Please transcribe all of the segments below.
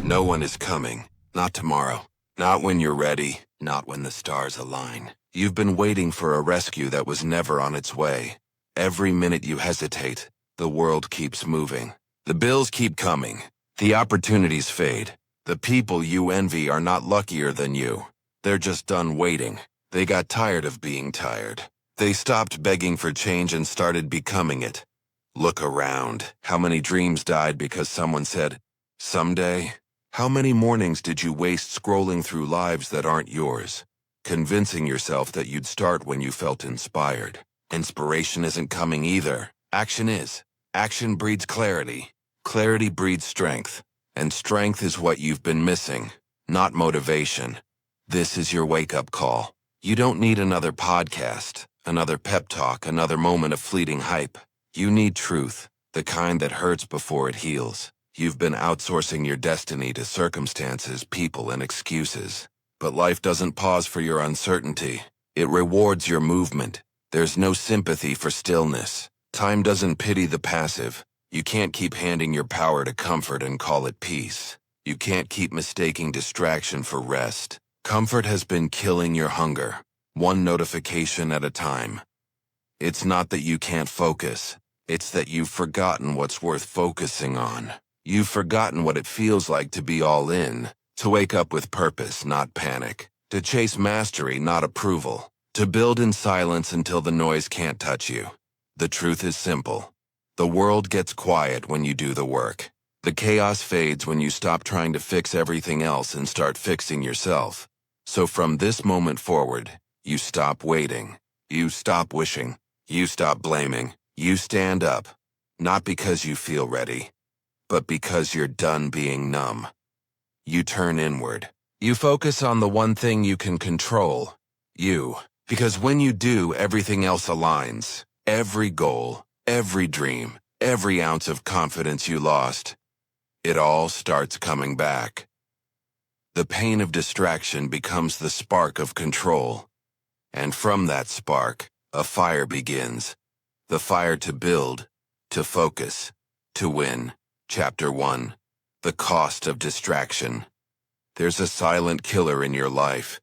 No one is coming. Not tomorrow. Not when you're ready. Not when the stars align. You've been waiting for a rescue that was never on its way. Every minute you hesitate, the world keeps moving. The bills keep coming. The opportunities fade. The people you envy are not luckier than you. They're just done waiting. They got tired of being tired. They stopped begging for change and started becoming it. Look around. How many dreams died because someone said, "Someday"? How many mornings did you waste scrolling through lives that aren't yours, convincing yourself that you'd start when you felt inspired? Inspiration isn't coming either. Action is. Action breeds clarity. Clarity breeds strength. And strength is what you've been missing, not motivation. This is your wake-up call. You don't need another podcast, another pep talk, another moment of fleeting hype. You need truth, the kind that hurts before it heals. You've been outsourcing your destiny to circumstances, people, and excuses. But life doesn't pause for your uncertainty. It rewards your movement. There's no sympathy for stillness. Time doesn't pity the passive. You can't keep handing your power to comfort and call it peace. You can't keep mistaking distraction for rest. Comfort has been killing your hunger, one notification at a time. It's not that you can't focus. It's that you've forgotten what's worth focusing on. You've forgotten what it feels like to be all in, to wake up with purpose, not panic, to chase mastery, not approval, to build in silence until the noise can't touch you. The truth is simple. The world gets quiet when you do the work. The chaos fades when you stop trying to fix everything else and start fixing yourself. So from this moment forward, you stop waiting. You stop wishing. You stop blaming. You stand up. Not because you feel ready, but because you're done being numb. You turn inward. You focus on the one thing you can control. You. Because when you do, everything else aligns. Every goal, every dream, every ounce of confidence you lost, it all starts coming back. The pain of distraction becomes the spark of control. And from that spark, a fire begins. The fire to build, to focus, to win. Chapter 1. The Cost of Distraction. There's a silent killer in your life,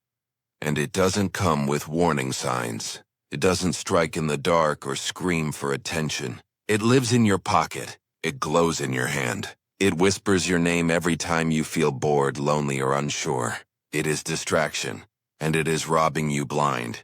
and it doesn't come with warning signs. It doesn't strike in the dark or scream for attention. It lives in your pocket. It glows in your hand. It whispers your name every time you feel bored, lonely, or unsure. It is distraction, and it is robbing you blind.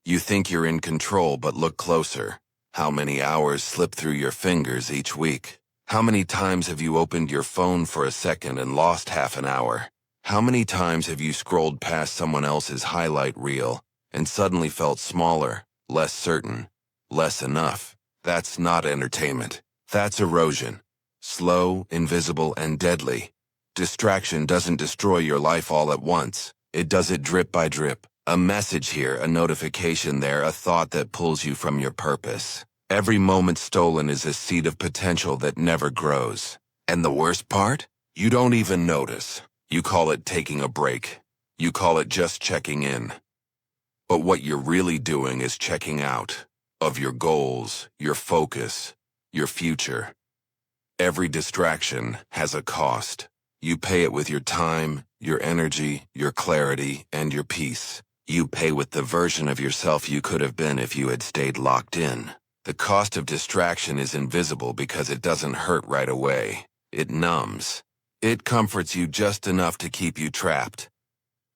You think you're in control, but look closer. How many hours slip through your fingers each week? How many times have you opened your phone for a second and lost half an hour? How many times have you scrolled past someone else's highlight reel and suddenly felt smaller, less certain, less enough? That's not entertainment. That's erosion. Slow, invisible, and deadly. Distraction doesn't destroy your life all at once. It does it drip by drip. A message here, a notification there, a thought that pulls you from your purpose. Every moment stolen is a seed of potential that never grows. And the worst part? You don't even notice. You call it taking a break. You call it just checking in. But what you're really doing is checking out of your goals, your focus, your future. Every distraction has a cost. You pay it with your time, your energy, your clarity, and your peace. You pay with the version of yourself you could have been if you had stayed locked in. The cost of distraction is invisible because it doesn't hurt right away. It numbs. It comforts you just enough to keep you trapped.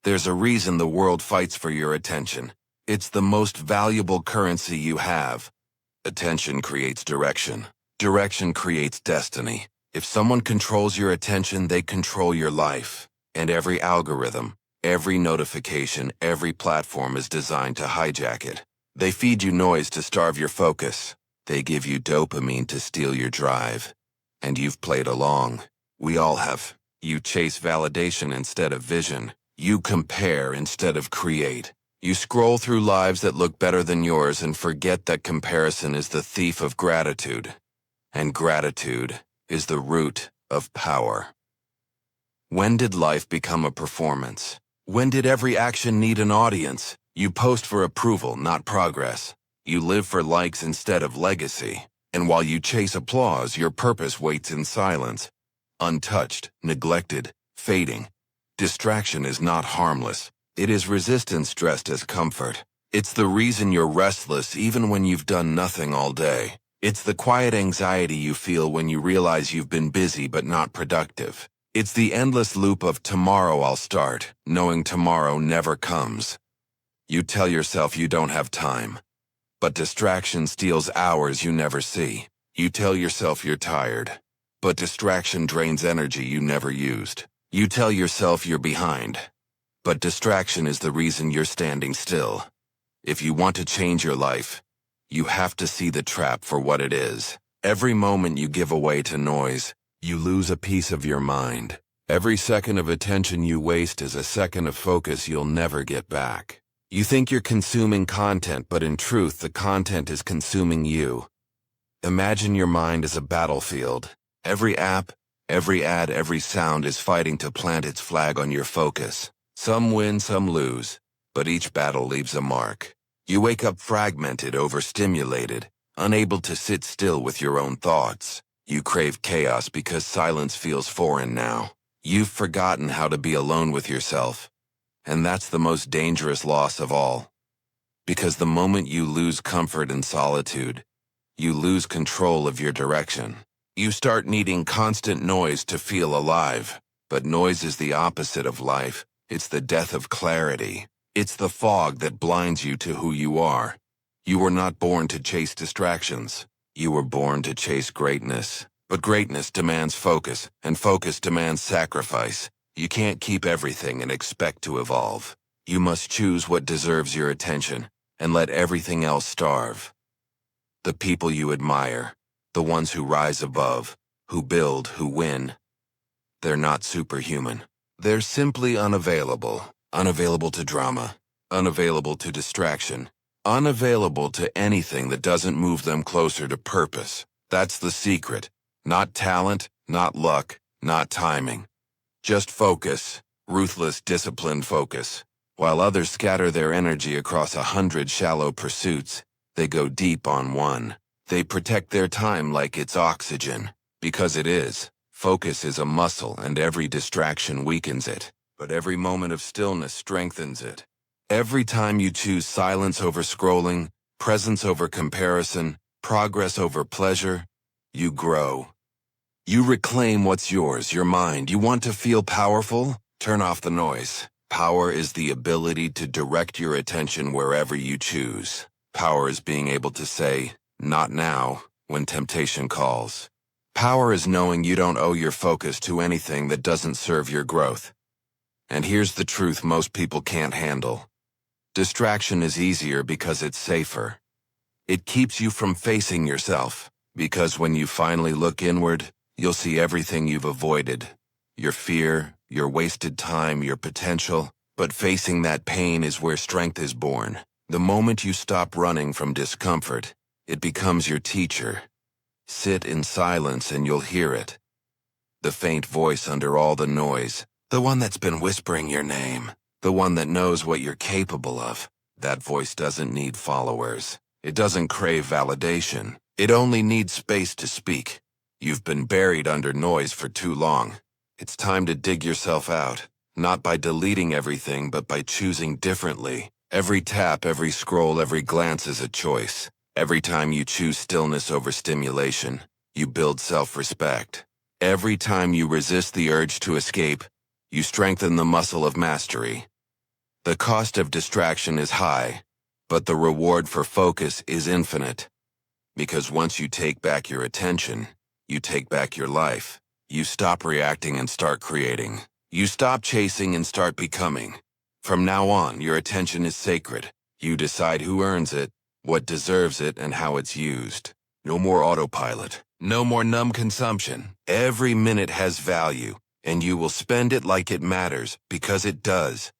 There's a reason the world fights for your attention. It's the most valuable currency you have. Attention creates direction. Direction creates destiny. If someone controls your attention, they control your life. And every algorithm, every notification, every platform is designed to hijack it. They feed you noise to starve your focus. They give you dopamine to steal your drive. And you've played along. We all have. You chase validation instead of vision. You compare instead of create. You scroll through lives that look better than yours and forget that comparison is the thief of gratitude. And gratitude is the root of power. When did life become a performance? When did every action need an audience? You post for approval, not progress. You live for likes instead of legacy. And while you chase applause, your purpose waits in silence. Untouched, neglected, fading. Distraction is not harmless. It is resistance dressed as comfort. It's the reason you're restless even when you've done nothing all day. It's the quiet anxiety you feel when you realize you've been busy but not productive. It's the endless loop of tomorrow I'll start, knowing tomorrow never comes. You tell yourself you don't have time, but distraction steals hours you never see. You tell yourself you're tired, but distraction drains energy you never used. You tell yourself you're behind, but distraction is the reason you're standing still. If you want to change your life, you have to see the trap for what it is. Every moment you give away to noise, you lose a piece of your mind. Every second of attention you waste is a second of focus you'll never get back. You think you're consuming content, but in truth, the content is consuming you. Imagine your mind as a battlefield. Every app, every ad, every sound is fighting to plant its flag on your focus. Some win, some lose, but each battle leaves a mark. You wake up fragmented, overstimulated, unable to sit still with your own thoughts. You crave chaos because silence feels foreign now. You've forgotten how to be alone with yourself. And that's the most dangerous loss of all. Because the moment you lose comfort in solitude, you lose control of your direction. You start needing constant noise to feel alive. But noise is the opposite of life. It's the death of clarity. It's the fog that blinds you to who you are. You were not born to chase distractions. You were born to chase greatness. But greatness demands focus, and focus demands sacrifice. You can't keep everything and expect to evolve. You must choose what deserves your attention, and let everything else starve. The people you admire, the ones who rise above, who build, who win, they're not superhuman. They're simply unavailable. Unavailable to drama, unavailable to distraction, unavailable to anything that doesn't move them closer to purpose. That's the secret. Not talent, not luck, not timing. Just focus, ruthless, disciplined focus. While others scatter their energy across 100 shallow pursuits, they go deep on one. They protect their time like it's oxygen, because it is. Focus is a muscle, and every distraction weakens it. But every moment of stillness strengthens it. Every time you choose silence over scrolling, presence over comparison, progress over pleasure, you grow. You reclaim what's yours, your mind. You want to feel powerful? Turn off the noise. Power is the ability to direct your attention wherever you choose. Power is being able to say, "Not now," when temptation calls. Power is knowing you don't owe your focus to anything that doesn't serve your growth. And here's the truth most people can't handle. Distraction is easier because it's safer. It keeps you from facing yourself, because when you finally look inward, you'll see everything you've avoided. Your fear, your wasted time, your potential. But facing that pain is where strength is born. The moment you stop running from discomfort, it becomes your teacher. Sit in silence and you'll hear it. The faint voice under all the noise. The one that's been whispering your name. The one that knows what you're capable of. That voice doesn't need followers. It doesn't crave validation. It only needs space to speak. You've been buried under noise for too long. It's time to dig yourself out. Not by deleting everything, but by choosing differently. Every tap, every scroll, every glance is a choice. Every time you choose stillness over stimulation, you build self-respect. Every time you resist the urge to escape, you strengthen the muscle of mastery. The cost of distraction is high, but the reward for focus is infinite. Because once you take back your attention, you take back your life. You stop reacting and start creating. You stop chasing and start becoming. From now on, your attention is sacred. You decide who earns it, what deserves it, and how it's used. No more autopilot. No more numb consumption. Every minute has value. And you will spend it like it matters, because it does.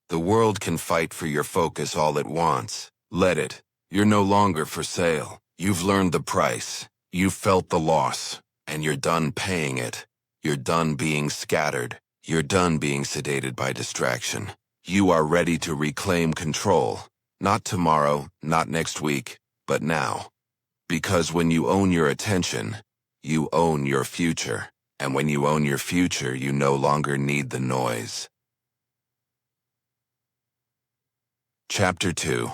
The world can fight for your focus all it wants. Let it. You're no longer for sale. You've learned the price. You've felt the loss. And you're done paying it. You're done being scattered. You're done being sedated by distraction. You are ready to reclaim control. Not tomorrow, not next week, but now. Because when you own your attention, you own your future. And when you own your future, you no longer need the noise. Chapter 2.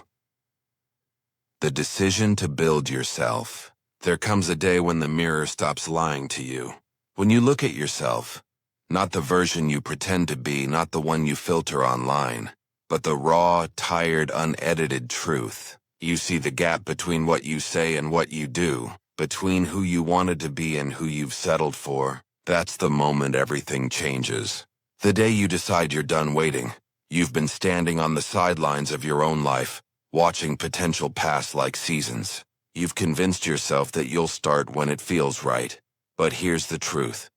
The decision to build yourself. There comes a day when the mirror stops lying to you. When you look at yourself, not the version you pretend to be, not the one you filter online, but the raw, tired, unedited truth. You see the gap between what you say and what you do, between who you wanted to be and who you've settled for. That's the moment everything changes. The day you decide you're done waiting. You've been standing on the sidelines of your own life, watching potential pass like seasons. You've convinced yourself that you'll start when it feels right. But here's the truth.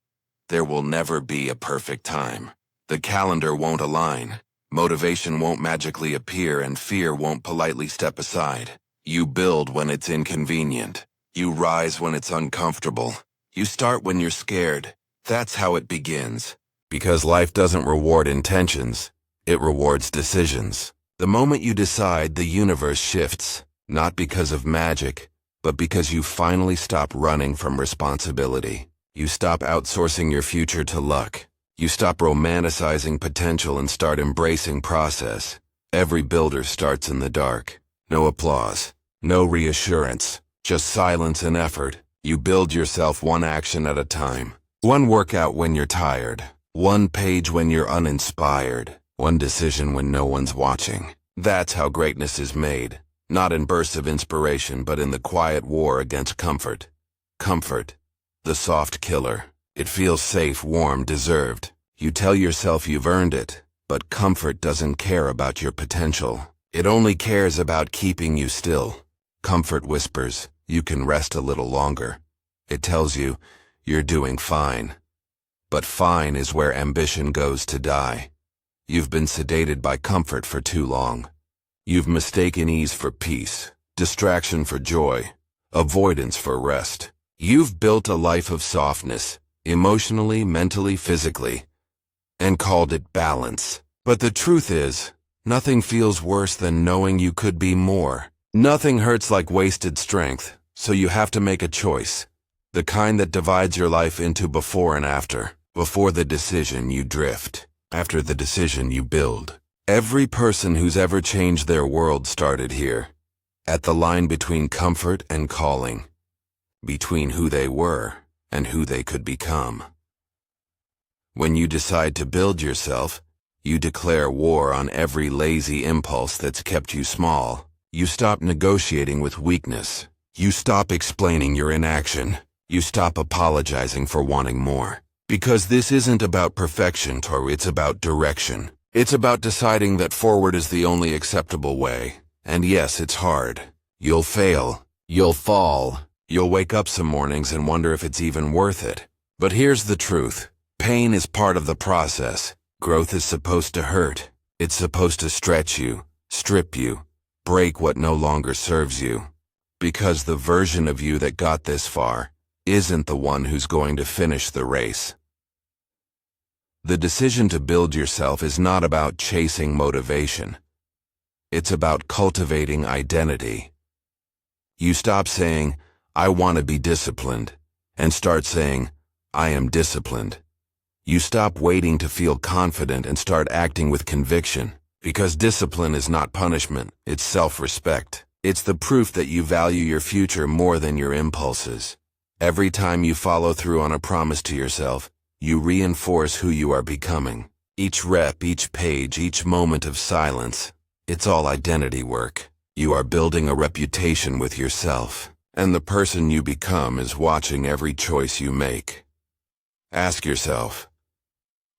There will never be a perfect time. The calendar won't align. Motivation won't magically appear, and fear won't politely step aside. You build when it's inconvenient. You rise when it's uncomfortable. You start when you're scared. That's how it begins. Because life doesn't reward intentions. It rewards decisions. The moment you decide, the universe shifts. Not because of magic, but because you finally stop running from responsibility. You stop outsourcing your future to luck. You stop romanticizing potential and start embracing process. Every builder starts in the dark. No applause. No reassurance. Just silence and effort. You build yourself one action at a time. One workout when you're tired. One page when you're uninspired. One decision when no one's watching. That's how greatness is made. Not in bursts of inspiration, but in the quiet war against comfort. Comfort. The soft killer. It feels safe, warm, deserved. You tell yourself you've earned it, but comfort doesn't care about your potential. It only cares about keeping you still. Comfort whispers, you can rest a little longer. It tells you, you're doing fine. But fine is where ambition goes to die. You've been sedated by comfort for too long. You've mistaken ease for peace, distraction for joy, avoidance for rest. You've built a life of softness, emotionally, mentally, physically, and called it balance. But the truth is, nothing feels worse than knowing you could be more. Nothing hurts like wasted strength, so you have to make a choice. The kind that divides your life into before and after. Before the decision, you drift. After the decision, you build. Every person who's ever changed their world started here. At the line between comfort and calling. Between who they were and who they could become. When you decide to build yourself, you declare war on every lazy impulse that's kept you small. You stop negotiating with weakness. You stop explaining your inaction. You stop apologizing for wanting more. Because this isn't about perfection, Toru, it's about direction. It's about deciding that forward is the only acceptable way. And yes, it's hard. You'll fail. You'll fall. You'll wake up some mornings and wonder if it's even worth it. But here's the truth. Pain is part of the process. Growth is supposed to hurt. It's supposed to stretch you, strip you, break what no longer serves you. Because the version of you that got this far isn't the one who's going to finish the race. The decision to build yourself is not about chasing motivation. It's about cultivating identity. You stop saying, I want to be disciplined, and start saying, I am disciplined. You stop waiting to feel confident and start acting with conviction, because discipline is not punishment, it's self-respect. It's the proof that you value your future more than your impulses. Every time you follow through on a promise to yourself, you reinforce who you are becoming. Each rep, each page, each moment of silence, it's all identity work. You are building a reputation with yourself, and the person you become is watching every choice you make. Ask yourself,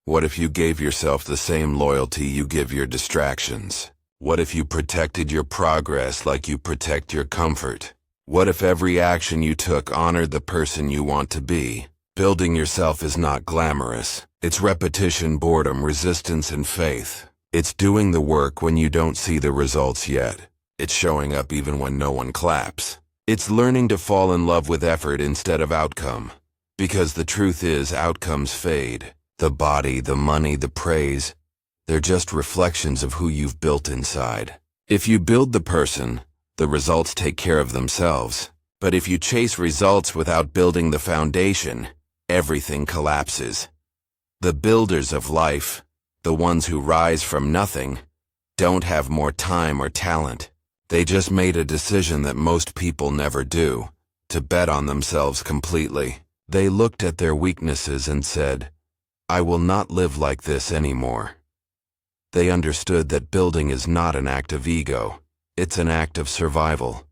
what if you gave yourself the same loyalty you give your distractions? What if you protected your progress like you protect your comfort? What if every action you took honored the person you want to be? Building yourself is not glamorous. It's repetition, boredom, resistance, and faith. It's doing the work when you don't see the results yet. It's showing up even when no one claps. It's learning to fall in love with effort instead of outcome. Because the truth is, outcomes fade. The body, the money, the praise, they're just reflections of who you've built inside. If you build the person, the results take care of themselves. But if you chase results without building the foundation, everything collapses. The builders of life, the ones who rise from nothing, don't have more time or talent. They just made a decision that most people never do, to bet on themselves completely. They looked at their weaknesses and said, "I will not live like this anymore." They understood that building is not an act of ego, it's an act of survival.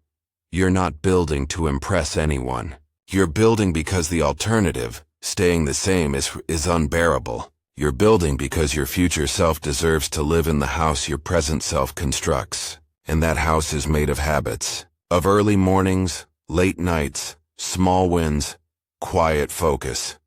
You're not building to impress anyone. You're building because the alternative, staying the same, is unbearable. You're building because your future self deserves to live in the house your present self constructs. And that house is made of habits, of early mornings, late nights, small wins, quiet focus.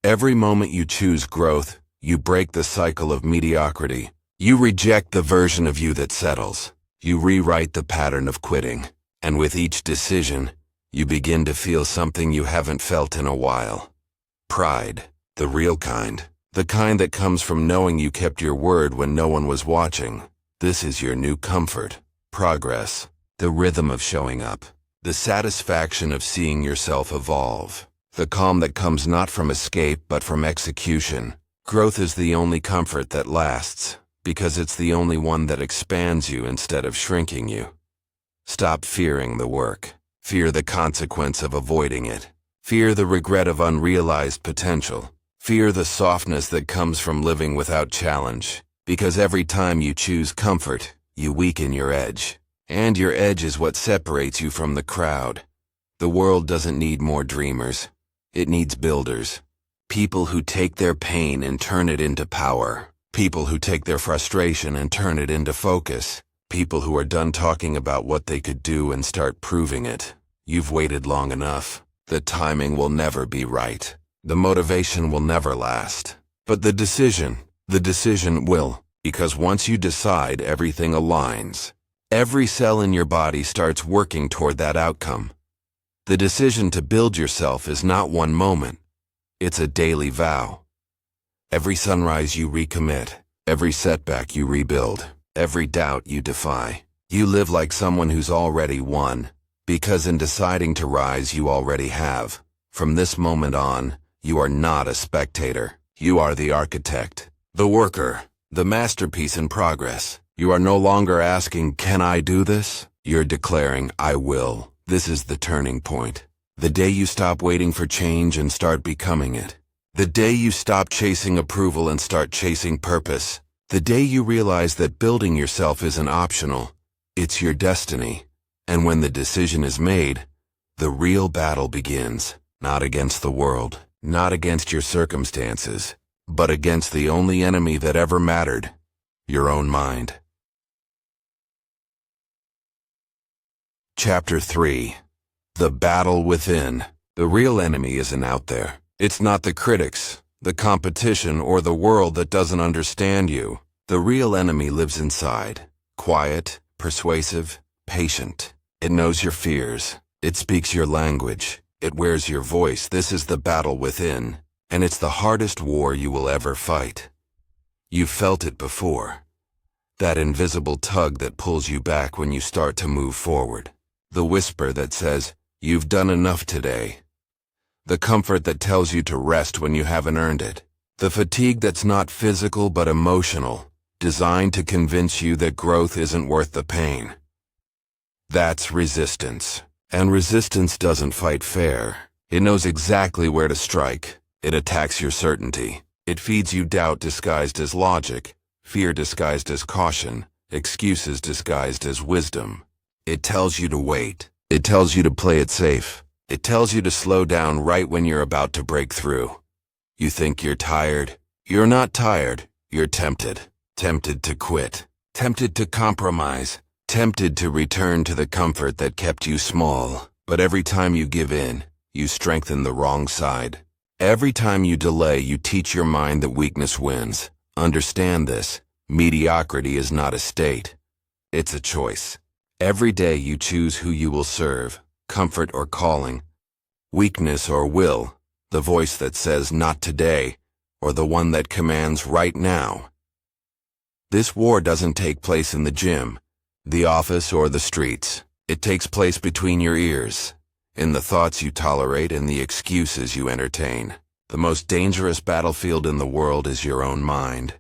Every moment you choose growth, you break the cycle of mediocrity. You reject the version of you that settles. You rewrite the pattern of quitting. And with each decision, you begin to feel something you haven't felt in a while. Pride, the real kind. The kind that comes from knowing you kept your word when no one was watching. This is your new comfort. Progress, the rhythm of showing up. The satisfaction of seeing yourself evolve. The calm that comes not from escape but from execution. Growth is the only comfort that lasts, because it's the only one that expands you instead of shrinking you. Stop fearing the work. Fear the consequence of avoiding it. Fear the regret of unrealized potential. Fear the softness that comes from living without challenge. Because every time you choose comfort, you weaken your edge. And your edge is what separates you from the crowd. The world doesn't need more dreamers. It needs builders. People who take their pain and turn it into power. People who take their frustration and turn it into focus. People who are done talking about what they could do and start proving it. You've waited long enough. The timing will never be right. The motivation will never last. But the decision will, because once you decide, everything aligns. Every cell in your body starts working toward that outcome. The decision to build yourself is not one moment. It's a daily vow. Every sunrise you recommit. Every setback you rebuild. Every doubt you defy. You live like someone who's already won, because in deciding to rise you already have. From this moment on, you are not a spectator. You are the architect. The worker, the masterpiece in progress. You are no longer asking, "Can I do this?" You're declaring, "I will." This is the turning point. The day you stop waiting for change and start becoming it. The day you stop chasing approval and start chasing purpose. The day you realize that building yourself isn't optional. It's your destiny. And when the decision is made, the real battle begins. Not against the world, not against your circumstances, but against the only enemy that ever mattered, your own mind. Chapter 3. The Battle Within. The real enemy isn't out there. It's not the critics, the competition, or the world that doesn't understand you. The real enemy lives inside. Quiet, persuasive, patient. It knows your fears. It speaks your language. It wears your voice. This is the battle within. And it's the hardest war you will ever fight. You've felt it before. That invisible tug that pulls you back when you start to move forward. The whisper that says, "You've done enough today." The comfort that tells you to rest when you haven't earned it. The fatigue that's not physical but emotional, designed to convince you that growth isn't worth the pain. That's resistance. And resistance doesn't fight fair. It knows exactly where to strike. It attacks your certainty. It feeds you doubt disguised as logic, fear disguised as caution, excuses disguised as wisdom. It tells you to wait. It tells you to play it safe. It tells you to slow down right when you're about to break through. You think you're tired. You're not tired. You're tempted. Tempted to quit. Tempted to compromise. Tempted to return to the comfort that kept you small. But every time you give in, you strengthen the wrong side. Every time you delay, you teach your mind that weakness wins. Understand this. Mediocrity is not a state. It's a choice. Every day you choose who you will serve, comfort or calling, weakness or will, the voice that says not today, or the one that commands right now. This war doesn't take place in the gym, the office, or the streets. It takes place between your ears. in the thoughts you tolerate and the excuses you entertain. The most dangerous battlefield in the world is your own mind.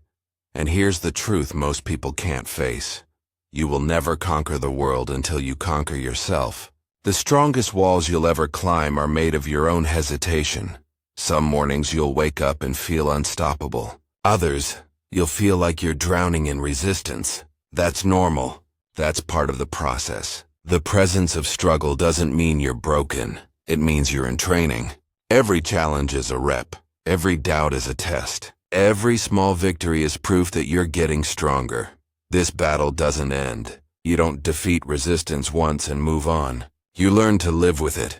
And here's the truth most people can't face. You will never conquer the world until you conquer yourself. The strongest walls you'll ever climb are made of your own hesitation. Some mornings you'll wake up and feel unstoppable. Others, you'll feel like you're drowning in resistance. That's normal. That's part of the process. The presence of struggle doesn't mean you're broken. It means you're in training. Every challenge is a rep. Every doubt is a test. Every small victory is proof that you're getting stronger. This battle doesn't end. You don't defeat resistance once and move on. You learn to live with it,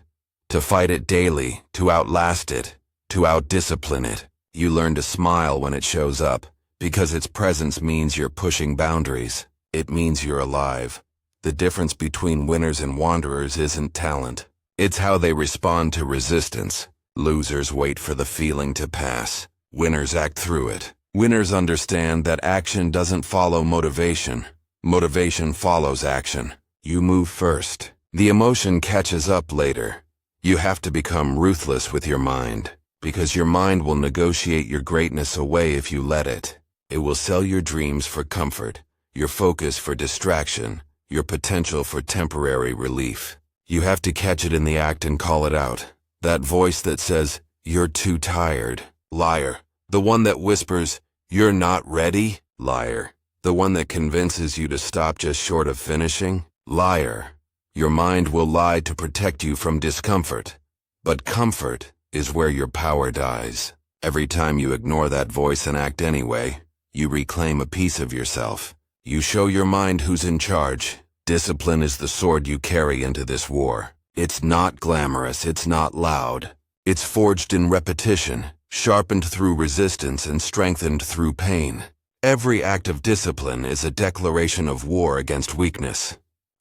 to fight it daily, to outlast it, to outdiscipline it. You learn to smile when it shows up, because its presence means you're pushing boundaries. It means you're alive. The difference between winners and wanderers isn't talent. It's how they respond to resistance. Losers wait for the feeling to pass. Winners act through it. Winners understand that action doesn't follow motivation. Motivation follows action. You move first. The emotion catches up later. You have to become ruthless with your mind, because your mind will negotiate your greatness away if you let it. It will sell your dreams for comfort, your focus for distraction, your potential for temporary relief. You have to catch it in the act and call it out. That voice that says, "You're too tired." Liar. The one that whispers, "You're not ready." Liar. The one that convinces you to stop just short of finishing. Liar. Your mind will lie to protect you from discomfort. But comfort is where your power dies. Every time you ignore that voice and act anyway, you reclaim a piece of yourself. You show your mind who's in charge. Discipline is the sword you carry into this war. It's not glamorous, it's not loud. It's forged in repetition, sharpened through resistance and strengthened through pain. Every act of discipline is a declaration of war against weakness.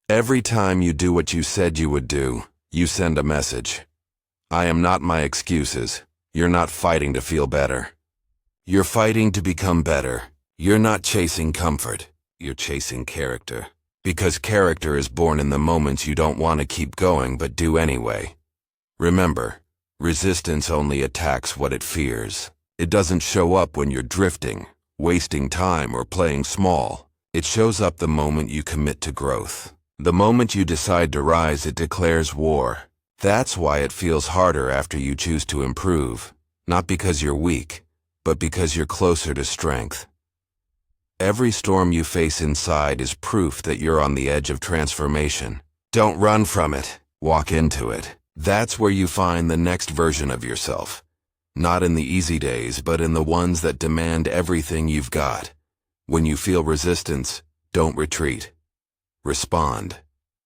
Every time you do what you said you would do, you send a message. I am not my excuses. You're not fighting to feel better. You're fighting to become better. You're not chasing comfort. You're chasing character. Because character is born in the moments you don't want to keep going but do anyway. Remember, resistance only attacks what it fears. It doesn't show up when you're drifting, wasting time, or playing small. It shows up the moment you commit to growth. The moment you decide to rise, it declares war. That's why it feels harder after you choose to improve. Not because you're weak, but because you're closer to strength. Every storm you face inside is proof that you're on the edge of transformation. Don't run from it. Walk into it. That's where you find the next version of yourself. Not in the easy days, but in the ones that demand everything you've got. When you feel resistance, don't retreat. Respond.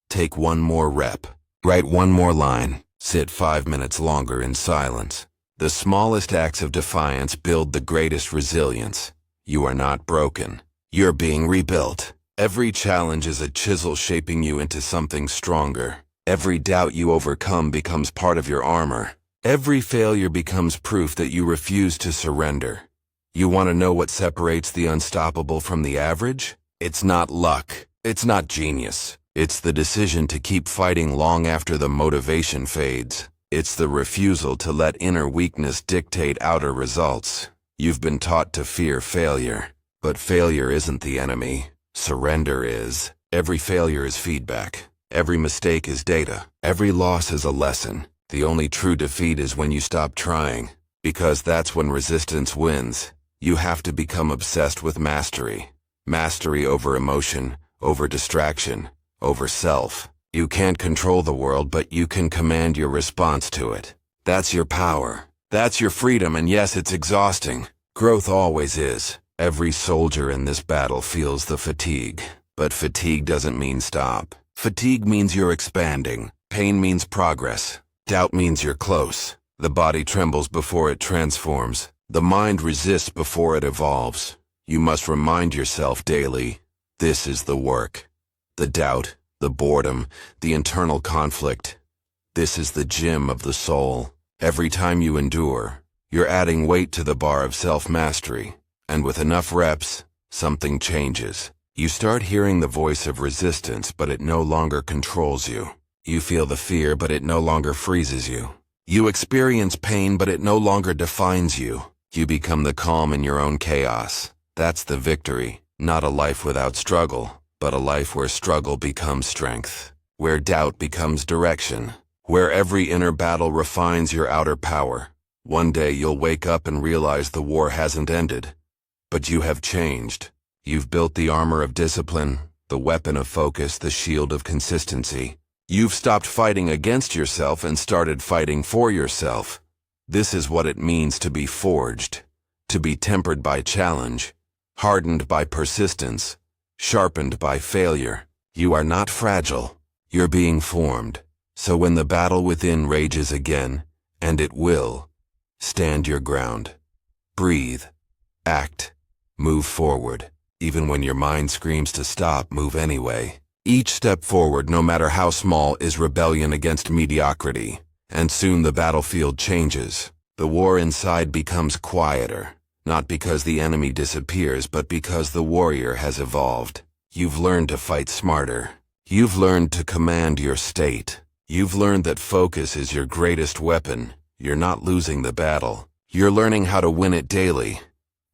Take one more rep. Write one more line. Sit 5 minutes longer in silence. The smallest acts of defiance build the greatest resilience. You are not broken. You're being rebuilt. Every challenge is a chisel shaping you into something stronger. Every doubt you overcome becomes part of your armor. Every failure becomes proof that you refuse to surrender. You want to know what separates the unstoppable from the average? It's not luck. It's not genius. It's the decision to keep fighting long after the motivation fades. It's the refusal to let inner weakness dictate outer results. You've been taught to fear failure, but failure isn't the enemy. Surrender is. Every failure is feedback. Every mistake is data. Every loss is a lesson. The only true defeat is when you stop trying, because that's when resistance wins. You have to become obsessed with mastery. Mastery over emotion, over distraction, over self. You can't control the world, but you can command your response to it. That's your power. That's your freedom, and yes, it's exhausting. Growth always is. Every soldier in this battle feels the fatigue. But fatigue doesn't mean stop. Fatigue means you're expanding. Pain means progress. Doubt means you're close. The body trembles before it transforms. The mind resists before it evolves. You must remind yourself daily, this is the work. The doubt, the boredom, the internal conflict. This is the gym of the soul. Every time you endure, you're adding weight to the bar of self-mastery. And with enough reps, something changes. You start hearing the voice of resistance, but it no longer controls you. You feel the fear, but it no longer freezes you. You experience pain, but it no longer defines you. You become the calm in your own chaos. That's the victory. Not a life without struggle, but a life where struggle becomes strength, where doubt becomes direction, where every inner battle refines your outer power. One day you'll wake up and realize the war hasn't ended, but you have changed. You've built the armor of discipline, the weapon of focus, the shield of consistency. You've stopped fighting against yourself and started fighting for yourself. This is what it means to be forged, to be tempered by challenge, hardened by persistence, sharpened by failure. You are not fragile. You're being formed. So when the battle within rages again, and it will, stand your ground. Breathe. Act. Move forward. Even when your mind screams to stop, move anyway. Each step forward, no matter how small, is rebellion against mediocrity. And soon the battlefield changes. The war inside becomes quieter. Not because the enemy disappears, but because the warrior has evolved. You've learned to fight smarter. You've learned to command your state. You've learned that focus is your greatest weapon. You're not losing the battle. You're learning how to win it daily.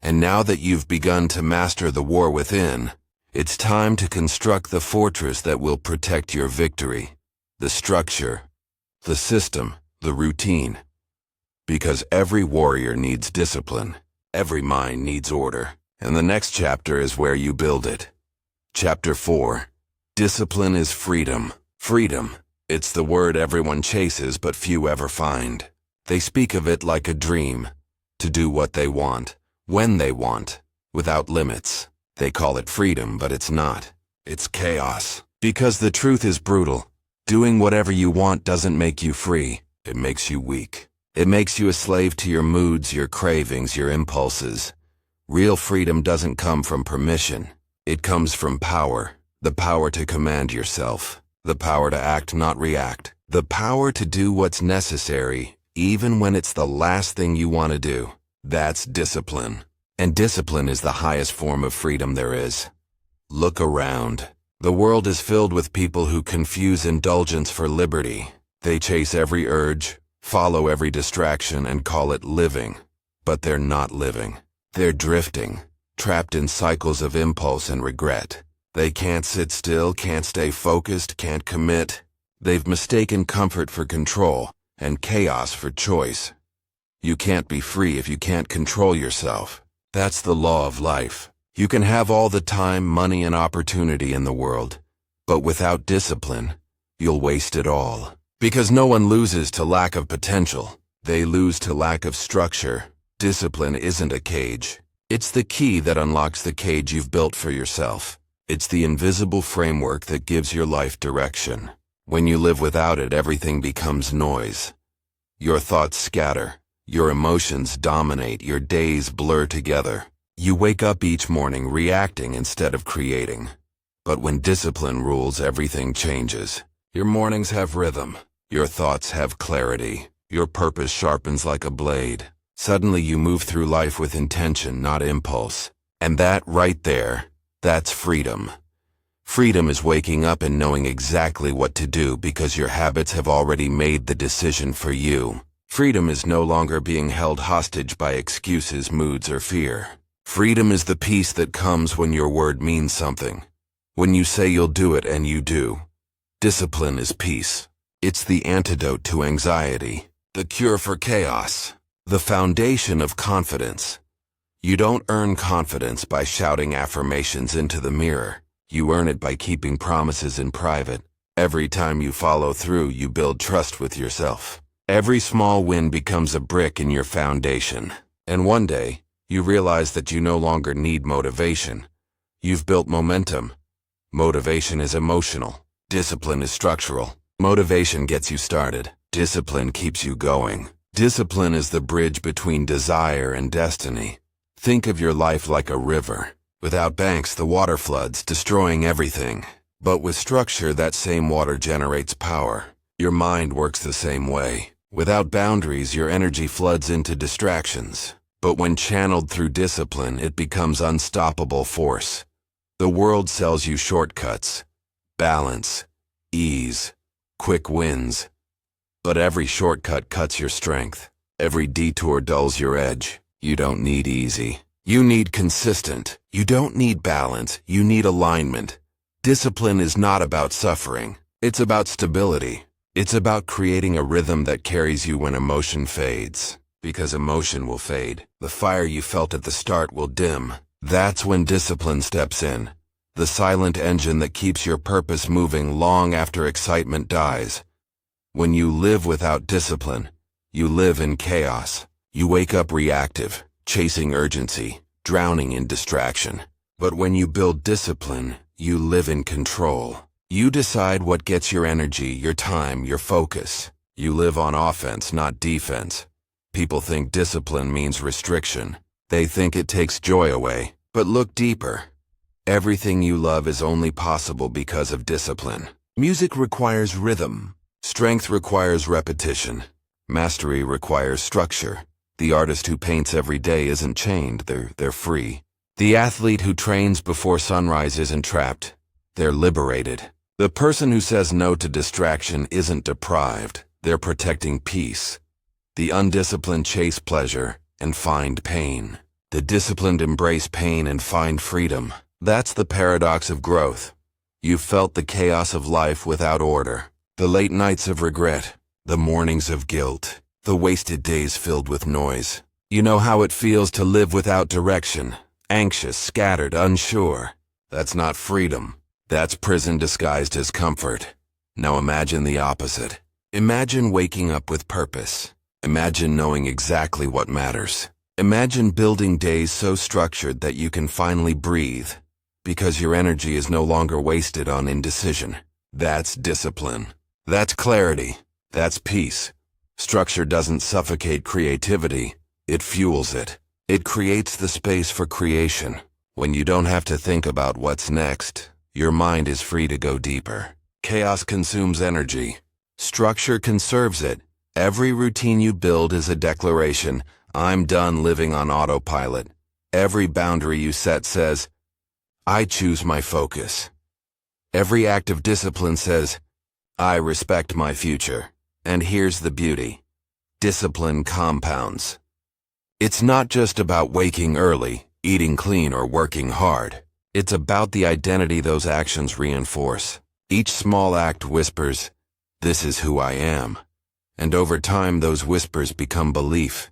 And now that you've begun to master the war within, it's time to construct the fortress that will protect your victory. The structure, the system, the routine. Because every warrior needs discipline. Every mind needs order. And the next chapter is where you build it. Chapter 4. Discipline is freedom. Freedom. It's the word everyone chases but few ever find. They speak of it like a dream. To do what they want, when they want, without limits. They call it freedom, but it's not. It's chaos. Because the truth is brutal. Doing whatever you want doesn't make you free. It makes you weak. It makes you a slave to your moods, your cravings, your impulses. Real freedom doesn't come from permission. It comes from power. The power to command yourself. The power to act, not react. The power to do what's necessary, even when it's the last thing you want to do. That's discipline. And discipline is the highest form of freedom there is. Look around. The world is filled with people who confuse indulgence for liberty. They chase every urge, follow every distraction, and call it living. But they're not living. They're drifting, trapped in cycles of impulse and regret. They can't sit still, can't stay focused, can't commit. They've mistaken comfort for control, and chaos for choice. You can't be free if you can't control yourself. That's the law of life. You can have all the time, money, and opportunity in the world, but without discipline, you'll waste it all. Because no one loses to lack of potential. They lose to lack of structure. Discipline isn't a cage. It's the key that unlocks the cage you've built for yourself. It's the invisible framework that gives your life direction. When you live without it, everything becomes noise. Your thoughts scatter. Your emotions dominate. Your days blur together. You wake up each morning reacting instead of creating. But when discipline rules, everything changes. Your mornings have rhythm. Your thoughts have clarity. Your purpose sharpens like a blade. Suddenly you move through life with intention, not impulse. And that right there, that's freedom. Freedom is waking up and knowing exactly what to do because your habits have already made the decision for you. Freedom is no longer being held hostage by excuses, moods, or fear. Freedom is the peace that comes when your word means something. When you say you'll do it and you do. Discipline is peace. It's the antidote to anxiety, the cure for chaos, the foundation of confidence. You don't earn confidence by shouting affirmations into the mirror. You earn it by keeping promises in private. Every time you follow through, you build trust with yourself. Every small win becomes a brick in your foundation. And one day, you realize that you no longer need motivation. You've built momentum. Motivation is emotional. Discipline is structural. Motivation gets you started. Discipline keeps you going. Discipline is the bridge between desire and destiny. Think of your life like a river. Without banks, the water floods, destroying everything. But with structure, that same water generates power. Your mind works the same way. Without boundaries, your energy floods into distractions. But when channeled through discipline, it becomes unstoppable force. The world sells you shortcuts, balance, ease, quick wins. But every shortcut cuts your strength. Every detour dulls your edge. You don't need easy. You need consistent. You don't need balance. You need alignment. Discipline is not about suffering. It's about stability. It's about creating a rhythm that carries you when emotion fades. Because emotion will fade. The fire you felt at the start will dim. That's when discipline steps in. The silent engine that keeps your purpose moving long after excitement dies. When you live without discipline, you live in chaos. You wake up reactive, chasing urgency, drowning in distraction. But when you build discipline, you live in control. You decide what gets your energy, your time, your focus. You live on offense, not defense. People think discipline means restriction. They think it takes joy away. But look deeper. Everything you love is only possible because of discipline. Music requires rhythm. Strength requires repetition. Mastery requires structure. The artist who paints every day isn't chained, they're free. The athlete who trains before sunrise isn't trapped, they're liberated. The person who says no to distraction isn't deprived, they're protecting peace. The undisciplined chase pleasure and find pain. The disciplined embrace pain and find freedom. That's the paradox of growth. You've felt the chaos of life without order. The late nights of regret, the mornings of guilt, the wasted days filled with noise. You know how it feels to live without direction, anxious, scattered, unsure. That's not freedom. That's prison disguised as comfort. Now imagine the opposite. Imagine waking up with purpose. Imagine knowing exactly what matters. Imagine building days so structured that you can finally breathe, because your energy is no longer wasted on indecision. That's discipline. That's clarity. That's peace. Structure doesn't suffocate creativity. It fuels it. It creates the space for creation. When you don't have to think about what's next, your mind is free to go deeper. Chaos consumes energy. Structure conserves it. Every routine you build is a declaration, I'm done living on autopilot. Every boundary you set says, I choose my focus. Every act of discipline says, I respect my future. And here's the beauty. Discipline compounds. It's not just about waking early, eating clean, or working hard. It's about the identity those actions reinforce. Each small act whispers, this is who I am. And over time, those whispers become belief.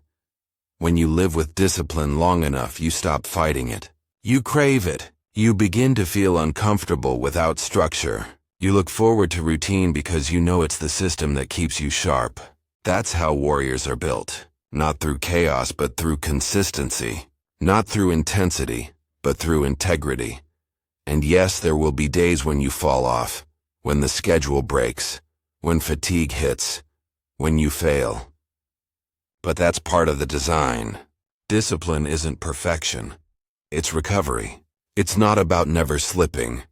When you live with discipline long enough, you stop fighting it. You crave it. You begin to feel uncomfortable without structure. You look forward to routine because you know it's the system that keeps you sharp. That's how warriors are built. Not through chaos, but through consistency. Not through intensity, but through integrity. And yes, there will be days when you fall off, when the schedule breaks, when fatigue hits, when you fail. But that's part of the design. Discipline isn't perfection. It's recovery. It's not about never slipping.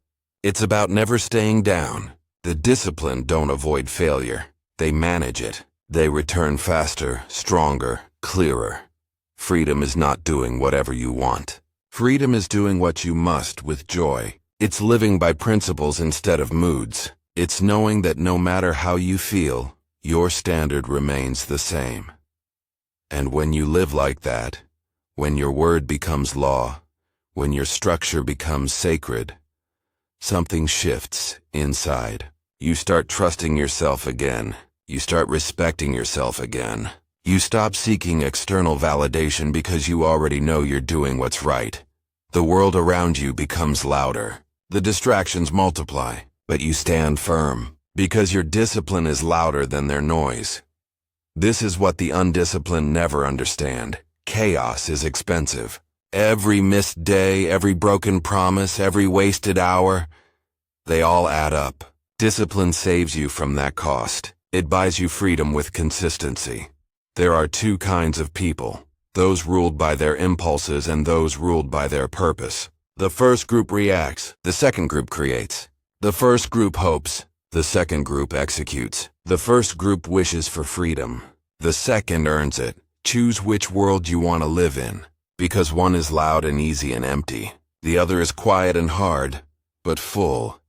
It's about never staying down. The disciplined don't avoid failure. They manage it. They return faster, stronger, clearer. Freedom is not doing whatever you want. Freedom is doing what you must with joy. It's living by principles instead of moods. It's knowing that no matter how you feel, your standard remains the same. And when you live like that, when your word becomes law, when your structure becomes sacred, something shifts inside. You start trusting yourself again. You start respecting yourself again. You stop seeking external validation because you already know you're doing what's right. The world around you becomes louder. The distractions multiply, but you stand firm because your discipline is louder than their noise. This is what the undisciplined never understand. Chaos is expensive. Every missed day, every broken promise, every wasted hour, they all add up. Discipline saves you from that cost. It buys you freedom with consistency. There are two kinds of people, those ruled by their impulses and those ruled by their purpose. The first group reacts, the second group creates. The first group hopes, the second group executes. The first group wishes for freedom. The second earns it. Choose which world you want to live in, because one is loud and easy and empty. The other is quiet and hard, but full.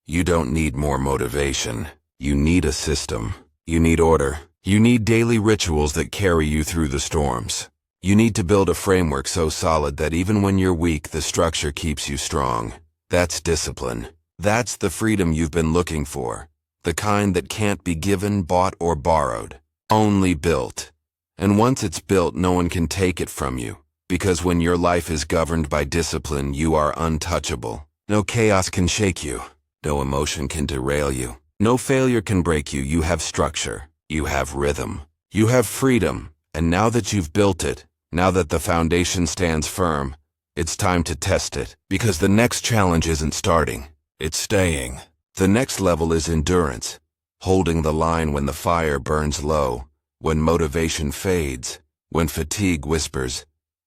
You don't need more motivation. You need a system. You need order. You need daily rituals that carry you through the storms. You need to build a framework so solid that even when you're weak, the structure keeps you strong. That's discipline. That's the freedom you've been looking for. The kind that can't be given, bought, or borrowed. Only built. And once it's built, no one can take it from you. Because when your life is governed by discipline, you are untouchable. No chaos can shake you. No emotion can derail you. No failure can break you. You have structure. You have rhythm. You have freedom. And now that you've built it, now that the foundation stands firm, it's time to test it. Because the next challenge isn't starting. It's staying. The next level is endurance. Holding the line when the fire burns low, when motivation fades, when fatigue whispers,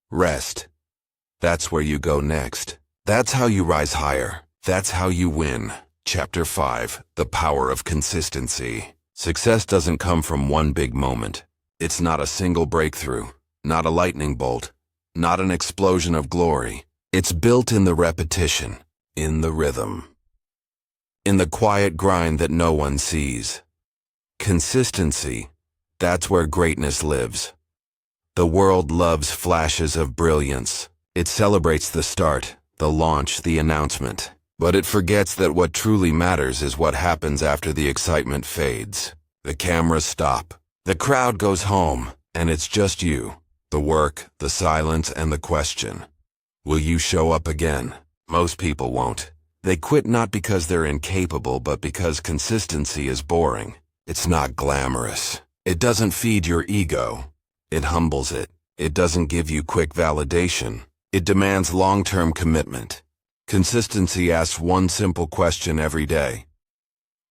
rest. That's where you go next. That's how you rise higher. That's how you win. Chapter 5. The Power of Consistency. Success doesn't come from one big moment. It's not a single breakthrough, not a lightning bolt, not an explosion of glory. It's built in the repetition, in the rhythm, in the quiet grind that no one sees. Consistency, that's where greatness lives. The world loves flashes of brilliance. It celebrates the start, the launch, the announcement. But it forgets that what truly matters is what happens after the excitement fades. The cameras stop. The crowd goes home, and it's just you. The work, the silence, and the question. Will you show up again? Most people won't. They quit not because they're incapable, but because consistency is boring. It's not glamorous. It doesn't feed your ego. It humbles it. It doesn't give you quick validation. It demands long-term commitment. Consistency asks one simple question every day.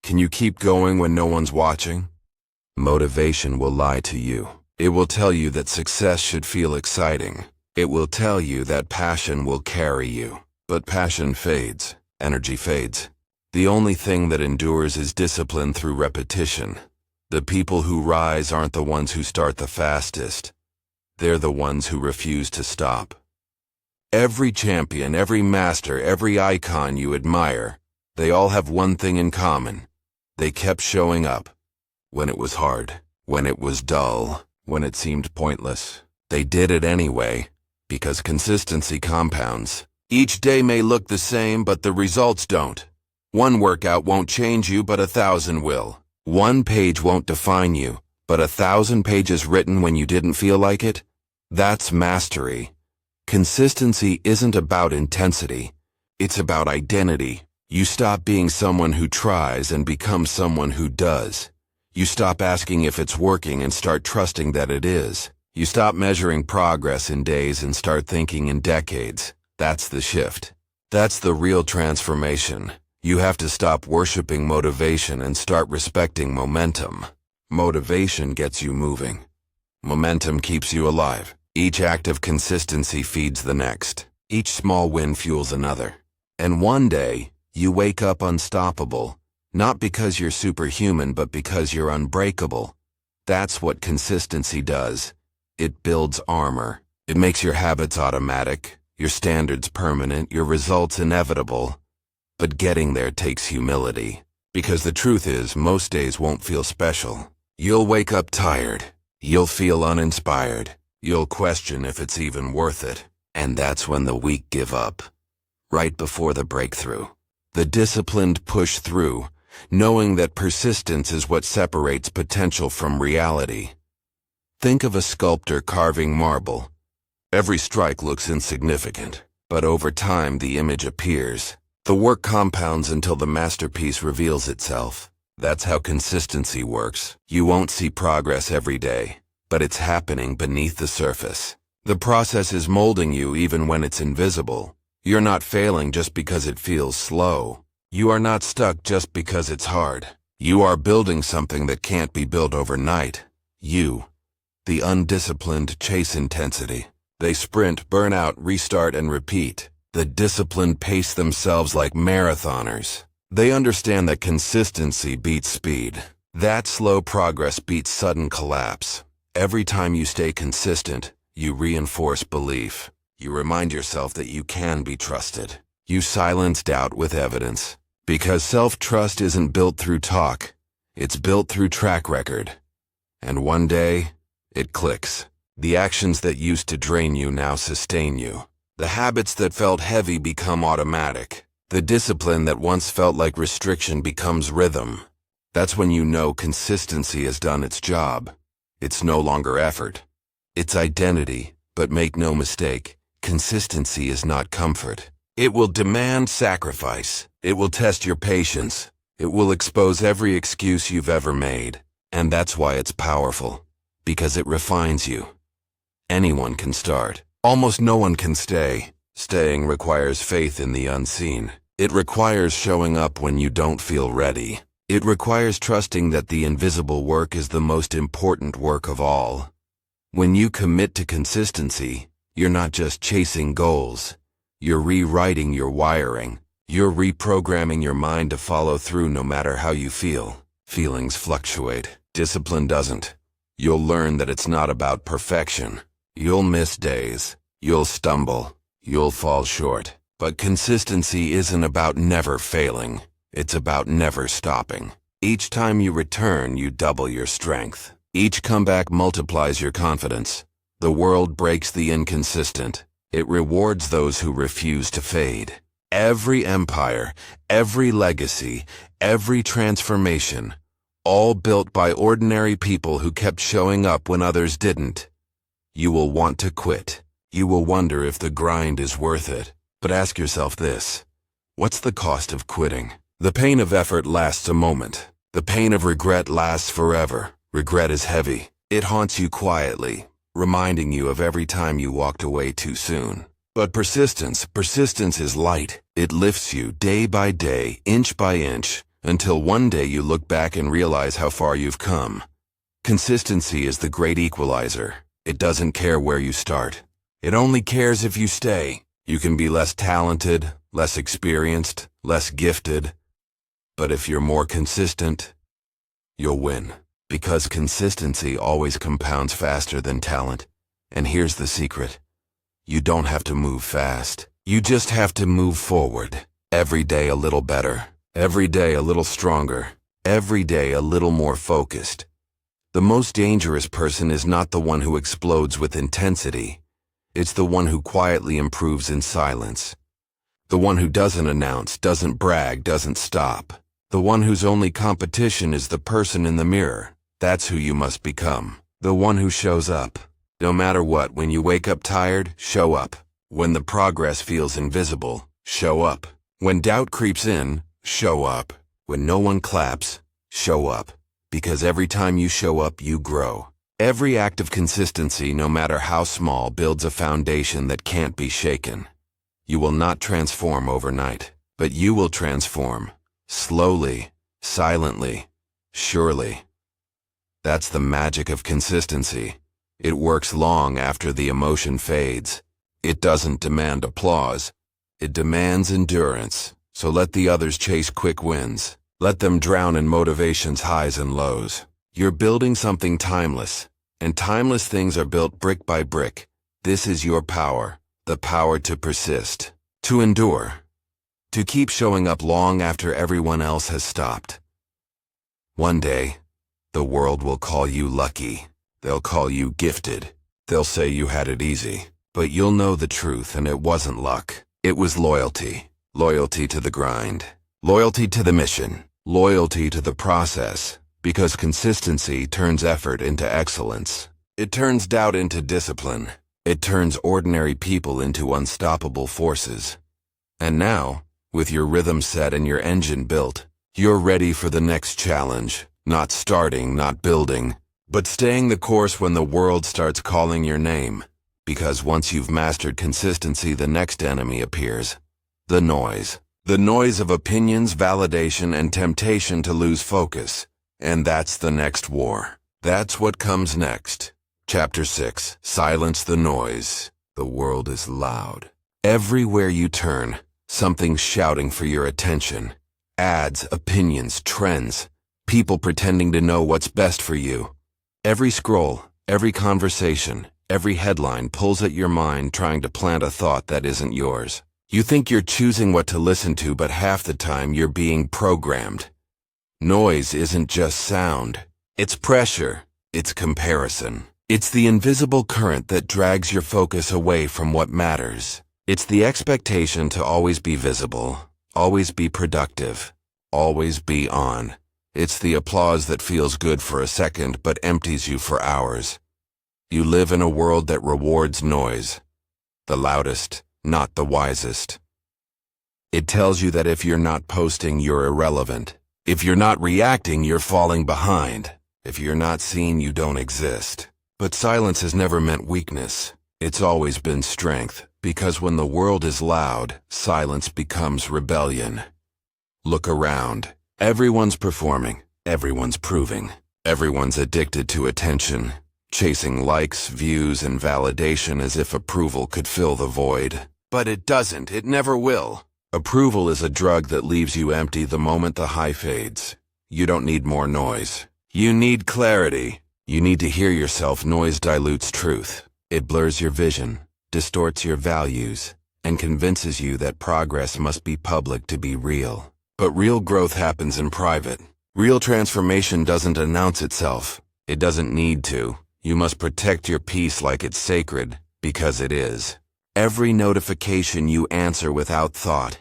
Can you keep going when no one's watching? Motivation will lie to you. It will tell you that success should feel exciting. It will tell you that passion will carry you. But passion fades. Energy fades. The only thing that endures is discipline through repetition. The people who rise aren't the ones who start the fastest. They're the ones who refuse to stop. Every champion, every master, every icon you admire, they all have one thing in common. They kept showing up. When it was hard, when it was dull, when it seemed pointless. They did it anyway, because consistency compounds. Each day may look the same, but the results don't. One workout won't change you, but 1,000 will. One page won't define you, but 1,000 pages written when you didn't feel like it? That's mastery. Consistency isn't about intensity. It's about identity. You stop being someone who tries and become someone who does. You stop asking if it's working and start trusting that it is. You stop measuring progress in days and start thinking in decades. That's the shift. That's the real transformation. You have to stop worshiping motivation and start respecting momentum. Motivation gets you moving. Momentum keeps you alive. Each act of consistency feeds the next. Each small win fuels another. And one day, you wake up unstoppable, not because you're superhuman, but because you're unbreakable. That's what consistency does. It builds armor. It makes your habits automatic, your standards permanent, your results inevitable. But getting there takes humility. Because the truth is, most days won't feel special. You'll wake up tired. You'll feel uninspired. You'll question if it's even worth it. And that's when the weak give up. Right before the breakthrough. The disciplined push through, knowing that persistence is what separates potential from reality. Think of a sculptor carving marble. Every strike looks insignificant, but over time the image appears. The work compounds until the masterpiece reveals itself. That's how consistency works. You won't see progress every day, but it's happening beneath the surface. The process is molding you even when it's invisible. You're not failing just because it feels slow. You are not stuck just because it's hard. You are building something that can't be built overnight. You, the undisciplined, chase intensity. They sprint, burn out, restart, and repeat. The disciplined pace themselves like marathoners. They understand that consistency beats speed. That slow progress beats sudden collapse. Every time you stay consistent, you reinforce belief. You remind yourself that you can be trusted. You silence doubt with evidence. Because self-trust isn't built through talk. It's built through track record. And one day, it clicks. The actions that used to drain you now sustain you. The habits that felt heavy become automatic. The discipline that once felt like restriction becomes rhythm. That's when you know consistency has done its job. It's no longer effort. It's identity, but make no mistake, consistency is not comfort. It will demand sacrifice. It will test your patience. It will expose every excuse you've ever made. And that's why it's powerful, because it refines you. Anyone can start. Almost no one can stay. Staying requires faith in the unseen. It requires showing up when you don't feel ready. It requires trusting that the invisible work is the most important work of all. When you commit to consistency, you're not just chasing goals. You're rewriting your wiring. You're reprogramming your mind to follow through no matter how you feel. Feelings fluctuate. Discipline doesn't. You'll learn that it's not about perfection. You'll miss days. You'll stumble. You'll fall short. But consistency isn't about never failing. It's about never stopping. Each time you return, you double your strength. Each comeback multiplies your confidence. The world breaks the inconsistent. It rewards those who refuse to fade. Every empire, every legacy, every transformation, all built by ordinary people who kept showing up when others didn't. You will want to quit. You will wonder if the grind is worth it. But ask yourself this: what's the cost of quitting? The pain of effort lasts a moment. The pain of regret lasts forever. Regret is heavy. It haunts you quietly, reminding you of every time you walked away too soon. But persistence is light. It lifts you day by day, inch by inch, until one day you look back and realize how far you've come. Consistency is the great equalizer. It doesn't care where you start. It only cares if you stay. You can be less talented, less experienced, less gifted. But if you're more consistent, you'll win. Because consistency always compounds faster than talent. And here's the secret. You don't have to move fast. You just have to move forward. Every day a little better. Every day a little stronger. Every day a little more focused. The most dangerous person is not the one who explodes with intensity. It's the one who quietly improves in silence. The one who doesn't announce, doesn't brag, doesn't stop. The one whose only competition is the person in the mirror. That's who you must become. The one who shows up. No matter what, when you wake up tired, show up. When the progress feels invisible, show up. When doubt creeps in, show up. When no one claps, show up. Because every time you show up, you grow. Every act of consistency, no matter how small, builds a foundation that can't be shaken. You will not transform overnight, but you will transform. Slowly, silently, surely. That's the magic of consistency. It works long after the emotion fades. It doesn't demand applause. It demands endurance. So let the others chase quick wins. Let them drown in motivation's highs and lows. You're building something timeless, and timeless things are built brick by brick. This is your power, the power to persist, to endure, to keep showing up long after everyone else has stopped. One day, the world will call you lucky. They'll call you gifted. They'll say you had it easy. But you'll know the truth, and it wasn't luck. It was loyalty. Loyalty to the grind. Loyalty to the mission. Loyalty to the process. Because consistency turns effort into excellence. It turns doubt into discipline. It turns ordinary people into unstoppable forces. And now, with your rhythm set and your engine built, you're ready for the next challenge. Not starting, not building, but staying the course when the world starts calling your name. Because once you've mastered consistency, the next enemy appears. The noise. The noise of opinions, validation, and temptation to lose focus. And that's the next war. That's what comes next. Chapter 6. Silence the noise. The world is loud. Everywhere you turn, something's shouting for your attention. Ads, opinions, trends. People pretending to know what's best for you. Every scroll, every conversation, every headline pulls at your mind trying to plant a thought that isn't yours. You think you're choosing what to listen to, but half the time you're being programmed. Noise isn't just sound. It's pressure. It's comparison. It's the invisible current that drags your focus away from what matters. It's the expectation to always be visible, always be productive, always be on. It's the applause that feels good for a second but empties you for hours. You live in a world that rewards noise. The loudest, not the wisest. It tells you that if you're not posting, you're irrelevant. If you're not reacting, you're falling behind. If you're not seen, you don't exist. But silence has never meant weakness. It's always been strength, because when the world is loud, silence becomes rebellion. Look around. Everyone's performing. Everyone's proving. Everyone's addicted to attention, chasing likes, views, and validation as if approval could fill the void. But it doesn't. It never will. Approval is a drug that leaves you empty the moment the high fades. You don't need more noise. You need clarity. You need to hear yourself. Noise dilutes truth. It blurs your vision, distorts your values, and convinces you that progress must be public to be real. But real growth happens in private. Real transformation doesn't announce itself. It doesn't need to. You must protect your peace like it's sacred, because it is. Every notification you answer without thought.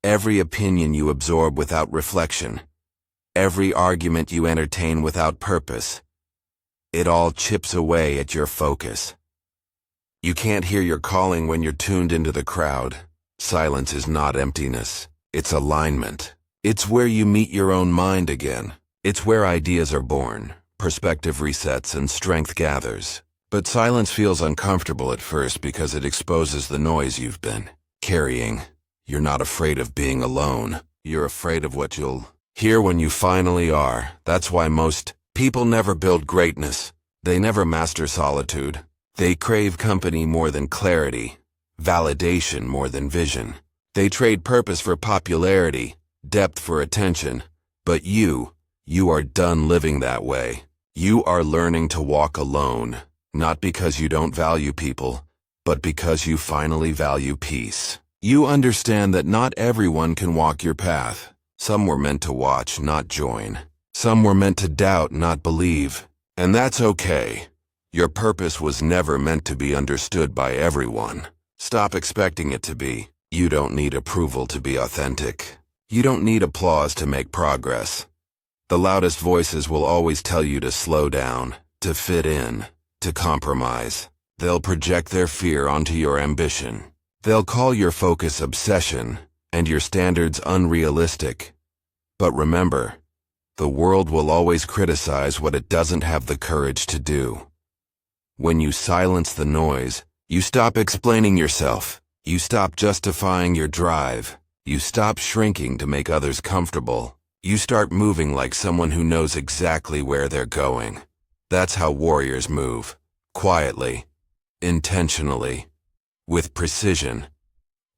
Every opinion you absorb without reflection. Every argument you entertain without purpose. It all chips away at your focus. You can't hear your calling when you're tuned into the crowd. Silence is not emptiness. It's alignment. It's where you meet your own mind again. It's where ideas are born, perspective resets, and strength gathers. But silence feels uncomfortable at first because it exposes the noise you've been carrying. You're not afraid of being alone. You're afraid of what you'll hear when you finally are. That's why most people never build greatness. They never master solitude. They crave company more than clarity, validation more than vision. They trade purpose for popularity, depth for attention. But you are done living that way. You are learning to walk alone, not because you don't value people, but because you finally value peace. You understand that not everyone can walk your path. Some were meant to watch, not join. Some were meant to doubt, not believe. And that's okay. Your purpose was never meant to be understood by everyone. Stop expecting it to be. You don't need approval to be authentic. You don't need applause to make progress. The loudest voices will always tell you to slow down, to fit in, to compromise. They'll project their fear onto your ambition. They'll call your focus obsession and your standards unrealistic. But remember, the world will always criticize what it doesn't have the courage to do. When you silence the noise, you stop explaining yourself. You stop justifying your drive. You stop shrinking to make others comfortable. You start moving like someone who knows exactly where they're going. That's how warriors move. Quietly, intentionally, with precision.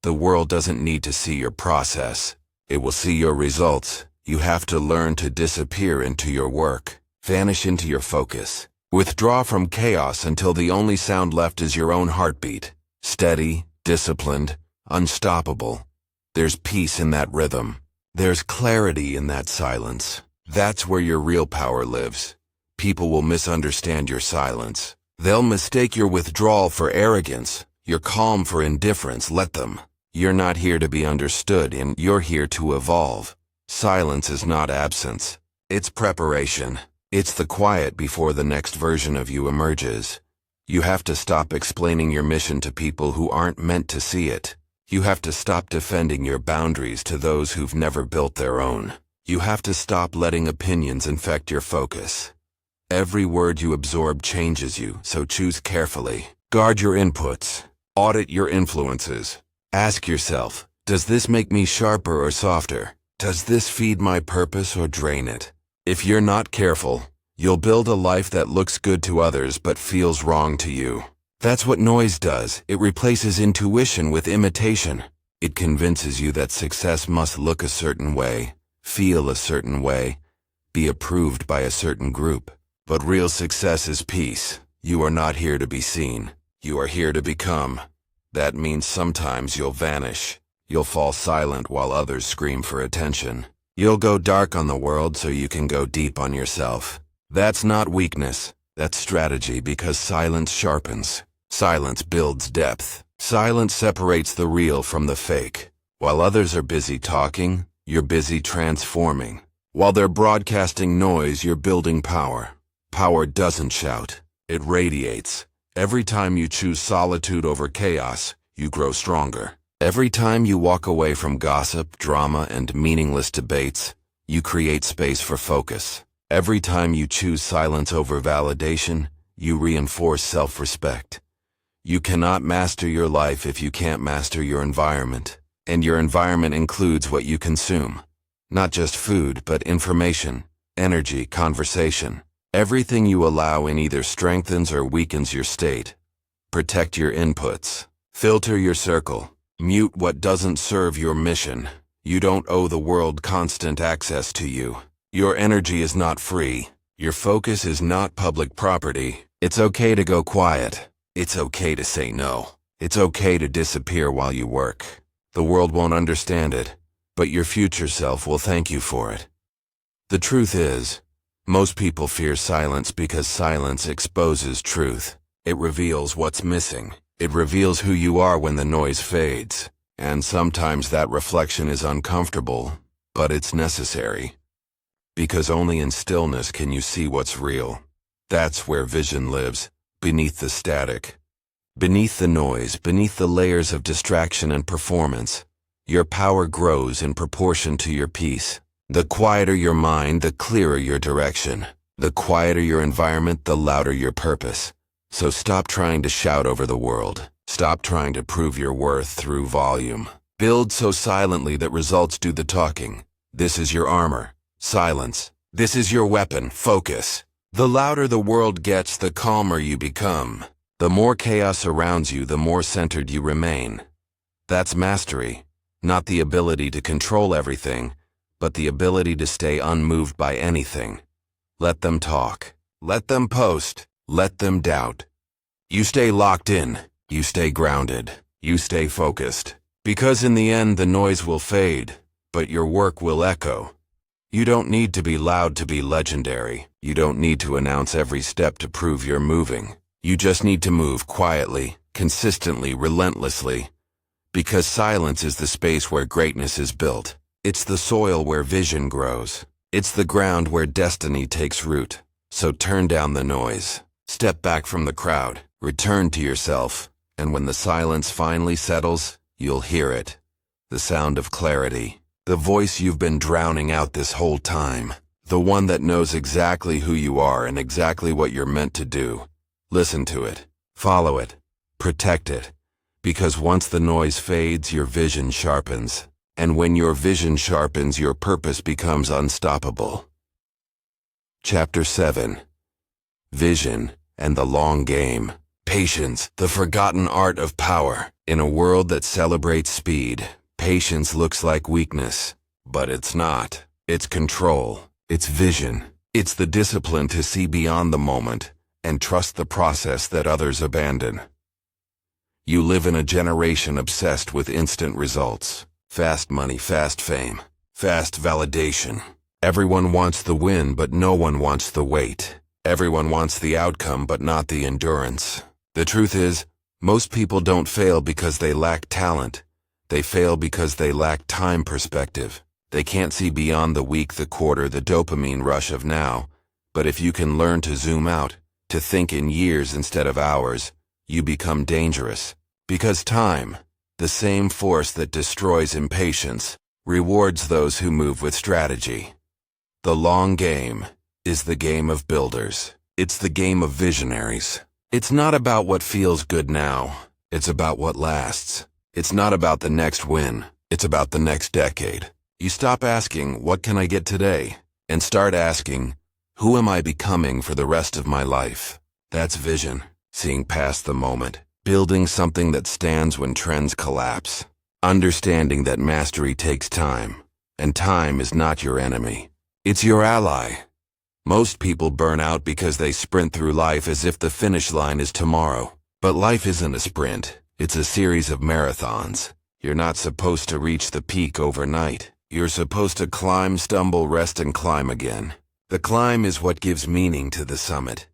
The world doesn't need to see your process. It will see your results. You have to learn to disappear into your work, vanish into your focus. Withdraw from chaos until the only sound left is your own heartbeat. Steady, disciplined, unstoppable. There's peace in that rhythm. There's clarity in that silence. That's where your real power lives. People will misunderstand your silence. They'll mistake your withdrawal for arrogance, your calm for indifference. Let them. You're not here to be understood, and you're here to evolve. Silence is not absence. It's preparation. It's the quiet before the next version of you emerges. You have to stop explaining your mission to people who aren't meant to see it. You have to stop defending your boundaries to those who've never built their own. You have to stop letting opinions infect your focus. Every word you absorb changes you, so choose carefully. Guard your inputs. Audit your influences. Ask yourself, does this make me sharper or softer? Does this feed my purpose or drain it? If you're not careful, you'll build a life that looks good to others but feels wrong to you. That's what noise does. It replaces intuition with imitation. It convinces you that success must look a certain way, feel a certain way, be approved by a certain group. But real success is peace. You are not here to be seen. You are here to become. That means sometimes you'll vanish. You'll fall silent while others scream for attention. You'll go dark on the world so you can go deep on yourself. That's not weakness. That's strategy, because silence sharpens. Silence builds depth. Silence separates the real from the fake. While others are busy talking, you're busy transforming. While they're broadcasting noise, you're building power. Power doesn't shout. It radiates. Every time you choose solitude over chaos, you grow stronger. Every time you walk away from gossip, drama, and meaningless debates, you create space for focus. Every time you choose silence over validation, you reinforce self-respect. You cannot master your life if you can't master your environment. And your environment includes what you consume. Not just food, but information, energy, conversation. Everything you allow in either strengthens or weakens your state. Protect your inputs. Filter your circle. Mute what doesn't serve your mission. You don't owe the world constant access to you. Your energy is not free. Your focus is not public property. It's okay to go quiet. It's okay to say no. It's okay to disappear while you work. The world won't understand it, but your future self will thank you for it. The truth is, most people fear silence because silence exposes truth. It reveals what's missing. It reveals who you are when the noise fades. And sometimes that reflection is uncomfortable, but it's necessary. Because only in stillness can you see what's real. That's where vision lives, beneath the static. Beneath the noise, beneath the layers of distraction and performance, your power grows in proportion to your peace. The quieter your mind, the clearer your direction. The quieter your environment, the louder your purpose. So stop trying to shout over the world. Stop trying to prove your worth through volume. Build so silently that results do the talking. This is your armor. Silence. This is your weapon. Focus. The louder the world gets, the calmer you become. The more chaos surrounds you, the more centered you remain. That's mastery. Not the ability to control everything, but the ability to stay unmoved by anything. Let them talk. Let them post. Let them doubt. You stay locked in. You stay grounded. You stay focused. Because in the end, the noise will fade, but your work will echo. You don't need to be loud to be legendary. You don't need to announce every step to prove you're moving. You just need to move quietly, consistently, relentlessly. Because silence is the space where greatness is built. It's the soil where vision grows. It's the ground where destiny takes root. So turn down the noise. Step back from the crowd. Return to yourself. And when the silence finally settles, you'll hear it. The sound of clarity. The voice you've been drowning out this whole time. The one that knows exactly who you are and exactly what you're meant to do. Listen to it. Follow it. Protect it. Because once the noise fades, your vision sharpens. And when your vision sharpens, your purpose becomes unstoppable. Chapter 7. Vision and the long game. Patience, the forgotten art of power. In a world that celebrates speed, patience looks like weakness. But it's not. It's control. It's vision. It's the discipline to see beyond the moment and trust the process that others abandon. You live in a generation obsessed with instant results. Fast money, fast fame, fast validation. Everyone wants the win, but no one wants the wait. Everyone wants the outcome, but not the endurance. The truth is, most people don't fail because they lack talent. They fail because they lack time perspective. They can't see beyond the week, the quarter, the dopamine rush of now. But if you can learn to zoom out, to think in years instead of hours, you become dangerous. Because time, the same force that destroys impatience, rewards those who move with strategy. The long game is the game of builders. It's the game of visionaries. It's not about what feels good now. It's about what lasts. It's not about the next win. It's about the next decade. You stop asking, what can I get today? And start asking, who am I becoming for the rest of my life? That's vision. Seeing past the moment. Building something that stands when trends collapse. Understanding that mastery takes time. And time is not your enemy. It's your ally. Most people burn out because they sprint through life as if the finish line is tomorrow. But life isn't a sprint. It's a series of marathons. You're not supposed to reach the peak overnight. You're supposed to climb, stumble, rest, and climb again. The climb is what gives meaning to the summit.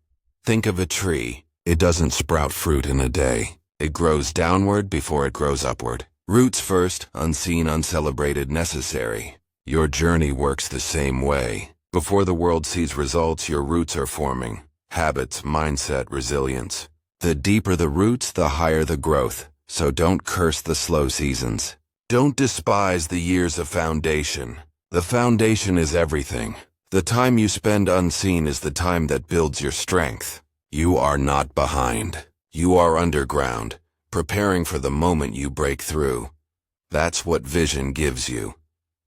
Think of a tree. It doesn't sprout fruit in a day. It grows downward before it grows upward. Roots first, unseen, uncelebrated, necessary. Your journey works the same way. Before the world sees results, your roots are forming. Habits, mindset, resilience. The deeper the roots, the higher the growth. So don't curse the slow seasons. Don't despise the years of foundation. The foundation is everything. The time you spend unseen is the time that builds your strength. You are not behind. You are underground, preparing for the moment you break through. That's what vision gives you.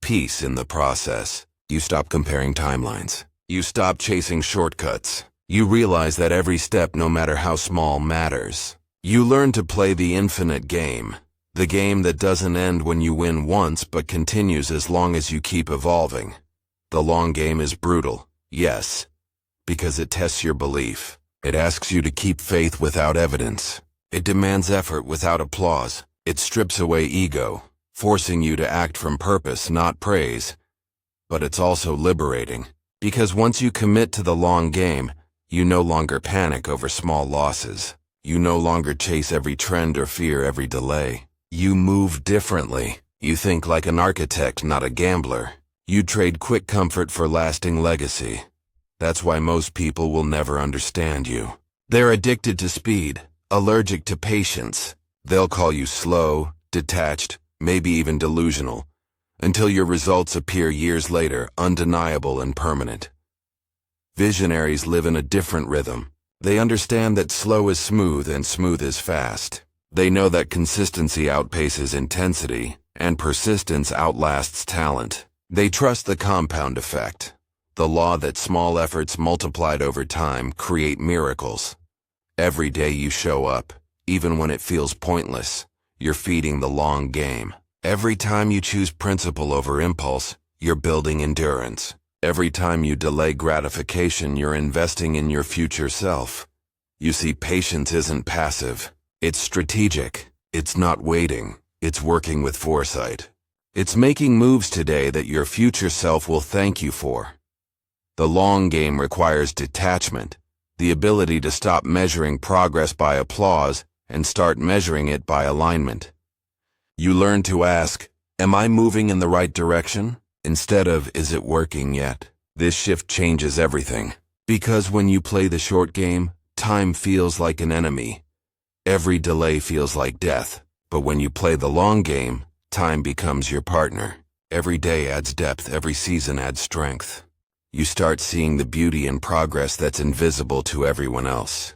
Peace in the process. You stop comparing timelines. You stop chasing shortcuts. You realize that every step, no matter how small, matters. You learn to play the infinite game. The game that doesn't end when you win once but continues as long as you keep evolving. The long game is brutal, yes, because it tests your belief. It asks you to keep faith without evidence. It demands effort without applause. It strips away ego, forcing you to act from purpose, not praise. But it's also liberating, because once you commit to the long game, you no longer panic over small losses. You no longer chase every trend or fear every delay. You move differently. You think like an architect, not a gambler. You trade quick comfort for lasting legacy. That's why most people will never understand you. They're addicted to speed, allergic to patience. They'll call you slow, detached, maybe even delusional, until your results appear years later, undeniable and permanent. Visionaries live in a different rhythm. They understand that slow is smooth and smooth is fast. They know that consistency outpaces intensity, and persistence outlasts talent. They trust the compound effect, the law that small efforts multiplied over time create miracles. Every day you show up, even when it feels pointless, you're feeding the long game. Every time you choose principle over impulse, you're building endurance. Every time you delay gratification, you're investing in your future self. You see, patience isn't passive. It's strategic. It's not waiting. It's working with foresight. It's making moves today that your future self will thank you for. The long game requires detachment, the ability to stop measuring progress by applause and start measuring it by alignment. You learn to ask, am I moving in the right direction? Instead of, is it working yet? This shift changes everything. Because when you play the short game, time feels like an enemy. Every delay feels like death. But when you play the long game, time becomes your partner. Every day adds depth, every season adds strength. You start seeing the beauty in progress that's invisible to everyone else.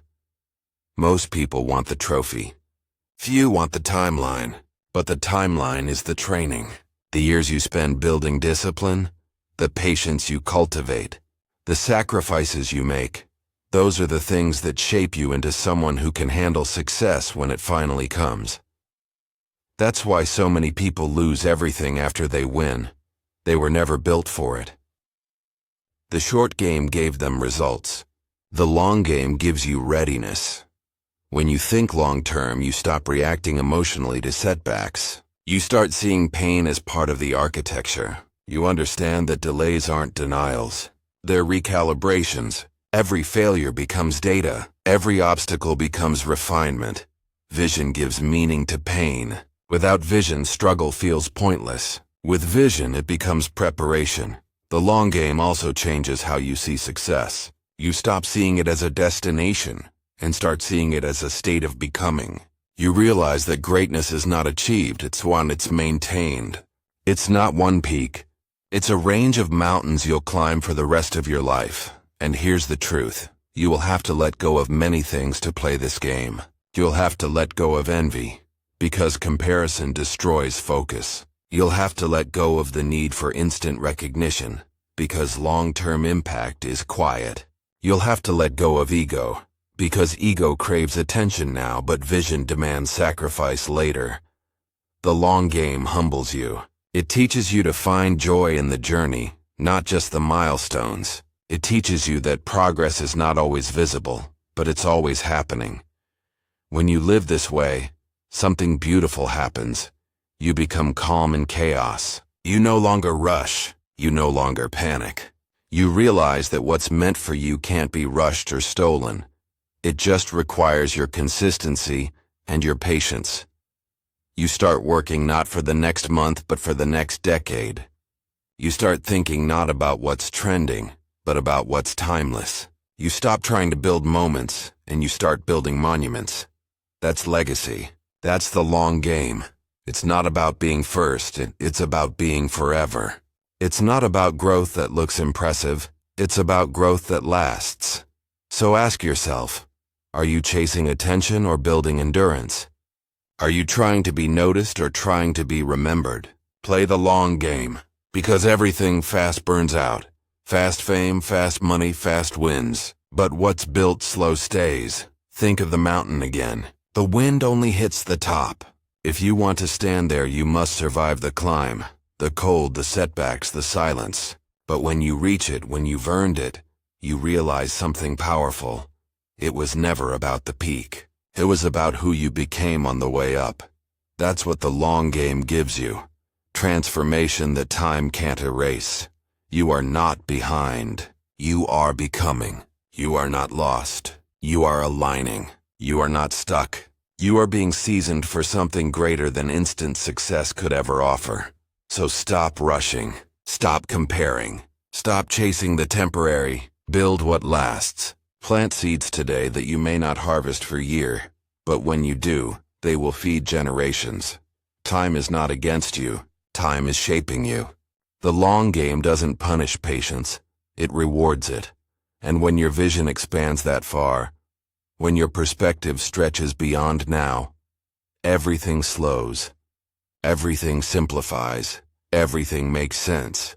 Most people want the trophy. Few want the timeline. But the timeline is the training. The years you spend building discipline, the patience you cultivate, the sacrifices you make, those are the things that shape you into someone who can handle success when it finally comes. That's why so many people lose everything after they win. They were never built for it. The short game gave them results. The long game gives you readiness. When you think long-term, you stop reacting emotionally to setbacks. You start seeing pain as part of the architecture. You understand that delays aren't denials. They're recalibrations. Every failure becomes data. Every obstacle becomes refinement. Vision gives meaning to pain. Without vision, struggle feels pointless. With vision, it becomes preparation. The long game also changes how you see success. You stop seeing it as a destination and start seeing it as a state of becoming. You realize that greatness is not achieved, it's maintained. It's not one peak. It's a range of mountains you'll climb for the rest of your life. And here's the truth. You will have to let go of many things to play this game. You'll have to let go of envy, because comparison destroys focus. You'll have to let go of the need for instant recognition, because long-term impact is quiet. You'll have to let go of ego, because ego craves attention now, but vision demands sacrifice later. The long game humbles you. It teaches you to find joy in the journey, not just the milestones. It teaches you that progress is not always visible, but it's always happening. When you live this way, something beautiful happens. You become calm in chaos. You no longer rush. You no longer panic. You realize that what's meant for you can't be rushed or stolen. It just requires your consistency and your patience. You start working not for the next month, but for the next decade. You start thinking not about what's trending, but about what's timeless. You stop trying to build moments, and you start building monuments. That's legacy. That's the long game. It's not about being first, it's about being forever. It's not about growth that looks impressive, it's about growth that lasts. So ask yourself, are you chasing attention or building endurance? Are you trying to be noticed or trying to be remembered? Play the long game, because everything fast burns out. Fast fame, fast money, fast wins. But what's built slow stays. Think of the mountain again. The wind only hits the top. If you want to stand there, you must survive the climb, the cold, the setbacks, the silence. But when you reach it, when you've earned it, you realize something powerful. It was never about the peak. It was about who you became on the way up. That's what the long game gives you. Transformation that time can't erase. You are not behind. You are becoming. You are not lost. You are aligning. You are not stuck. You are being seasoned for something greater than instant success could ever offer. So stop rushing. Stop comparing. Stop chasing the temporary. Build what lasts. Plant seeds today that you may not harvest for a year, but when you do, they will feed generations. Time is not against you. Time is shaping you. The long game doesn't punish patience. It rewards it. And when your vision expands that far, when your perspective stretches beyond now, everything slows. Everything simplifies. Everything makes sense.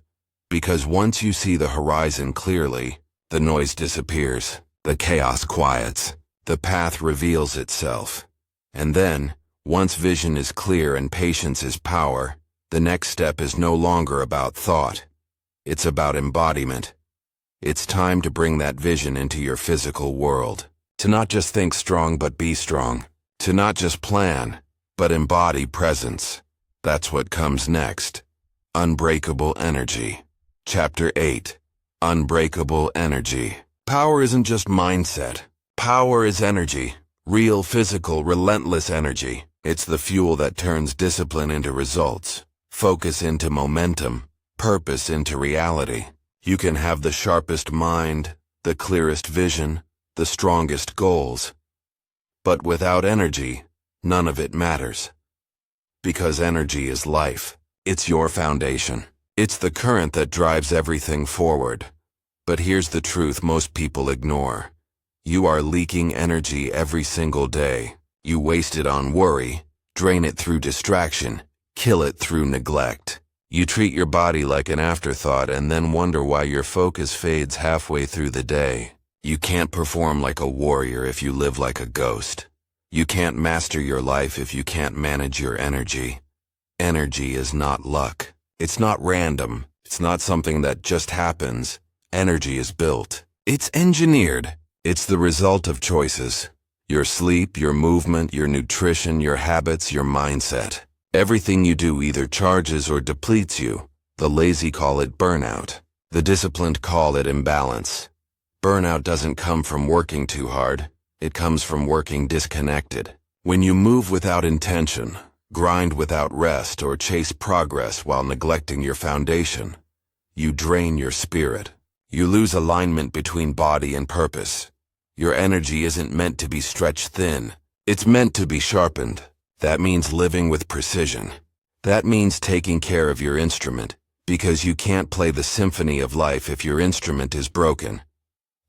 Because once you see the horizon clearly, the noise disappears. The chaos quiets. The path reveals itself. And then, once vision is clear and patience is power, the next step is no longer about thought. It's about embodiment. It's time to bring that vision into your physical world. To not just think strong but be strong. To not just plan, but embody presence. That's what comes next. Unbreakable energy. Chapter 8. Unbreakable energy. Power isn't just mindset. Power is energy. Real, physical, relentless energy. It's the fuel that turns discipline into results, focus into momentum, purpose into reality. You can have the sharpest mind, the clearest vision, the strongest goals. But without energy, none of it matters. Because energy is life. It's your foundation. It's the current that drives everything forward. But here's the truth most people ignore. You are leaking energy every single day. You waste it on worry, drain it through distraction, kill it through neglect. You treat your body like an afterthought and then wonder why your focus fades halfway through the day. You can't perform like a warrior if you live like a ghost. You can't master your life if you can't manage your energy. Energy is not luck. It's not random. It's not something that just happens. Energy is built. It's engineered. It's the result of choices. Your sleep, your movement, your nutrition, your habits, your mindset. Everything you do either charges or depletes you. The lazy call it burnout. The disciplined call it imbalance. Burnout doesn't come from working too hard. It comes from working disconnected. When you move without intention, grind without rest, or chase progress while neglecting your foundation, you drain your spirit. You lose alignment between body and purpose. Your energy isn't meant to be stretched thin. It's meant to be sharpened. That means living with precision. That means taking care of your instrument, because you can't play the symphony of life if your instrument is broken.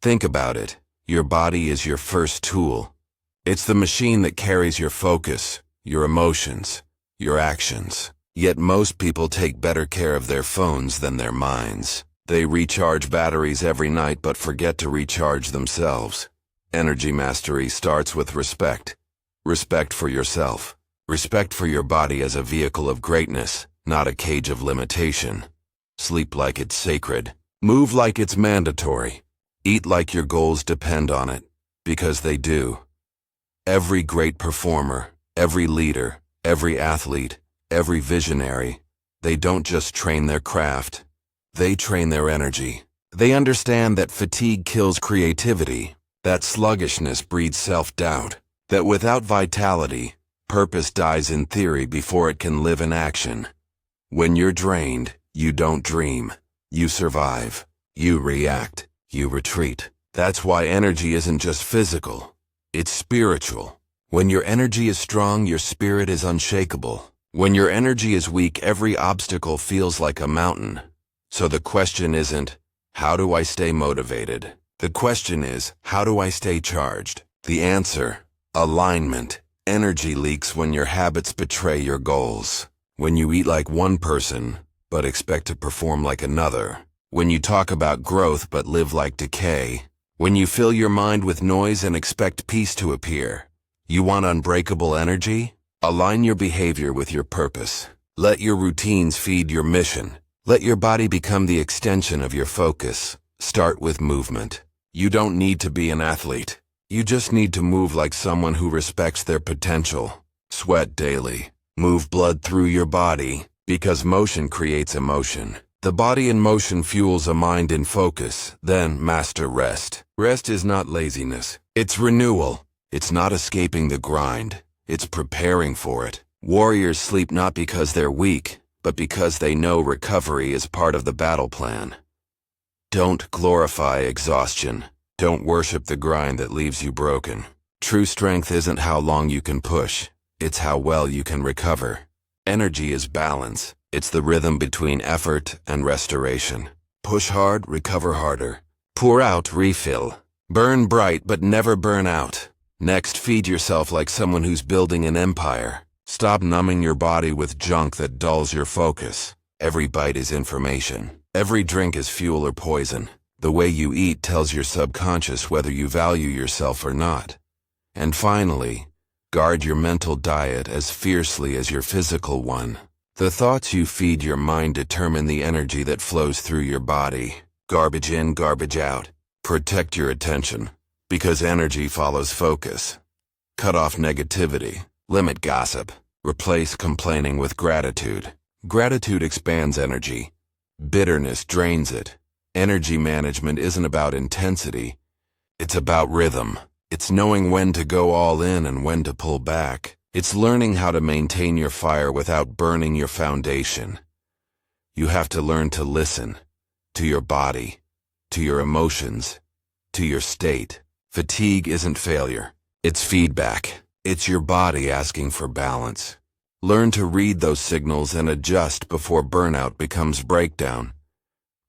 Think about it. Your body is your first tool. It's the machine that carries your focus, your emotions, your actions. Yet most people take better care of their phones than their minds. They recharge batteries every night but forget to recharge themselves. Energy mastery starts with respect. Respect for yourself. Respect for your body as a vehicle of greatness, not a cage of limitation. Sleep like it's sacred. Move like it's mandatory. Eat like your goals depend on it, because they do. Every great performer, every leader, every athlete, every visionary, they don't just train their craft. They train their energy. They understand that fatigue kills creativity, that sluggishness breeds self-doubt, that without vitality, purpose dies in theory before it can live in action. When you're drained, you don't dream. You survive. You react. You retreat. That's why energy isn't just physical. It's spiritual. When your energy is strong, your spirit is unshakable. When your energy is weak, every obstacle feels like a mountain. So the question isn't, how do I stay motivated? The question is, how do I stay charged? The answer, alignment. Energy leaks when your habits betray your goals. When you eat like one person, but expect to perform like another. When you talk about growth but live like decay. When you fill your mind with noise and expect peace to appear. You want unbreakable energy? Align your behavior with your purpose. Let your routines feed your mission. Let your body become the extension of your focus. Start with movement. You don't need to be an athlete. You just need to move like someone who respects their potential. Sweat daily. Move blood through your body, because motion creates emotion. The body in motion fuels a mind in focus. Then master rest. Rest is not laziness. It's renewal. It's not escaping the grind. It's preparing for it. Warriors sleep not because they're weak, but because they know recovery is part of the battle plan. Don't glorify exhaustion. Don't worship the grind that leaves you broken. True strength isn't how long you can push. It's how well you can recover. Energy is balance. It's the rhythm between effort and restoration. Push hard, recover harder. Pour out, refill. Burn bright, but never burn out. Next, feed yourself like someone who's building an empire. Stop numbing your body with junk that dulls your focus. Every bite is information. Every drink is fuel or poison. The way you eat tells your subconscious whether you value yourself or not. And finally, guard your mental diet as fiercely as your physical one. The thoughts you feed your mind determine the energy that flows through your body. Garbage in, garbage out. Protect your attention, because energy follows focus. Cut off negativity. Limit gossip. Replace complaining with gratitude. Gratitude expands energy. Bitterness drains it. Energy management isn't about intensity. It's about rhythm. It's knowing when to go all in and when to pull back. It's learning how to maintain your fire without burning your foundation. You have to learn to listen to your body, to your emotions, to your state. Fatigue isn't failure. It's feedback. It's your body asking for balance. Learn to read those signals and adjust before burnout becomes breakdown.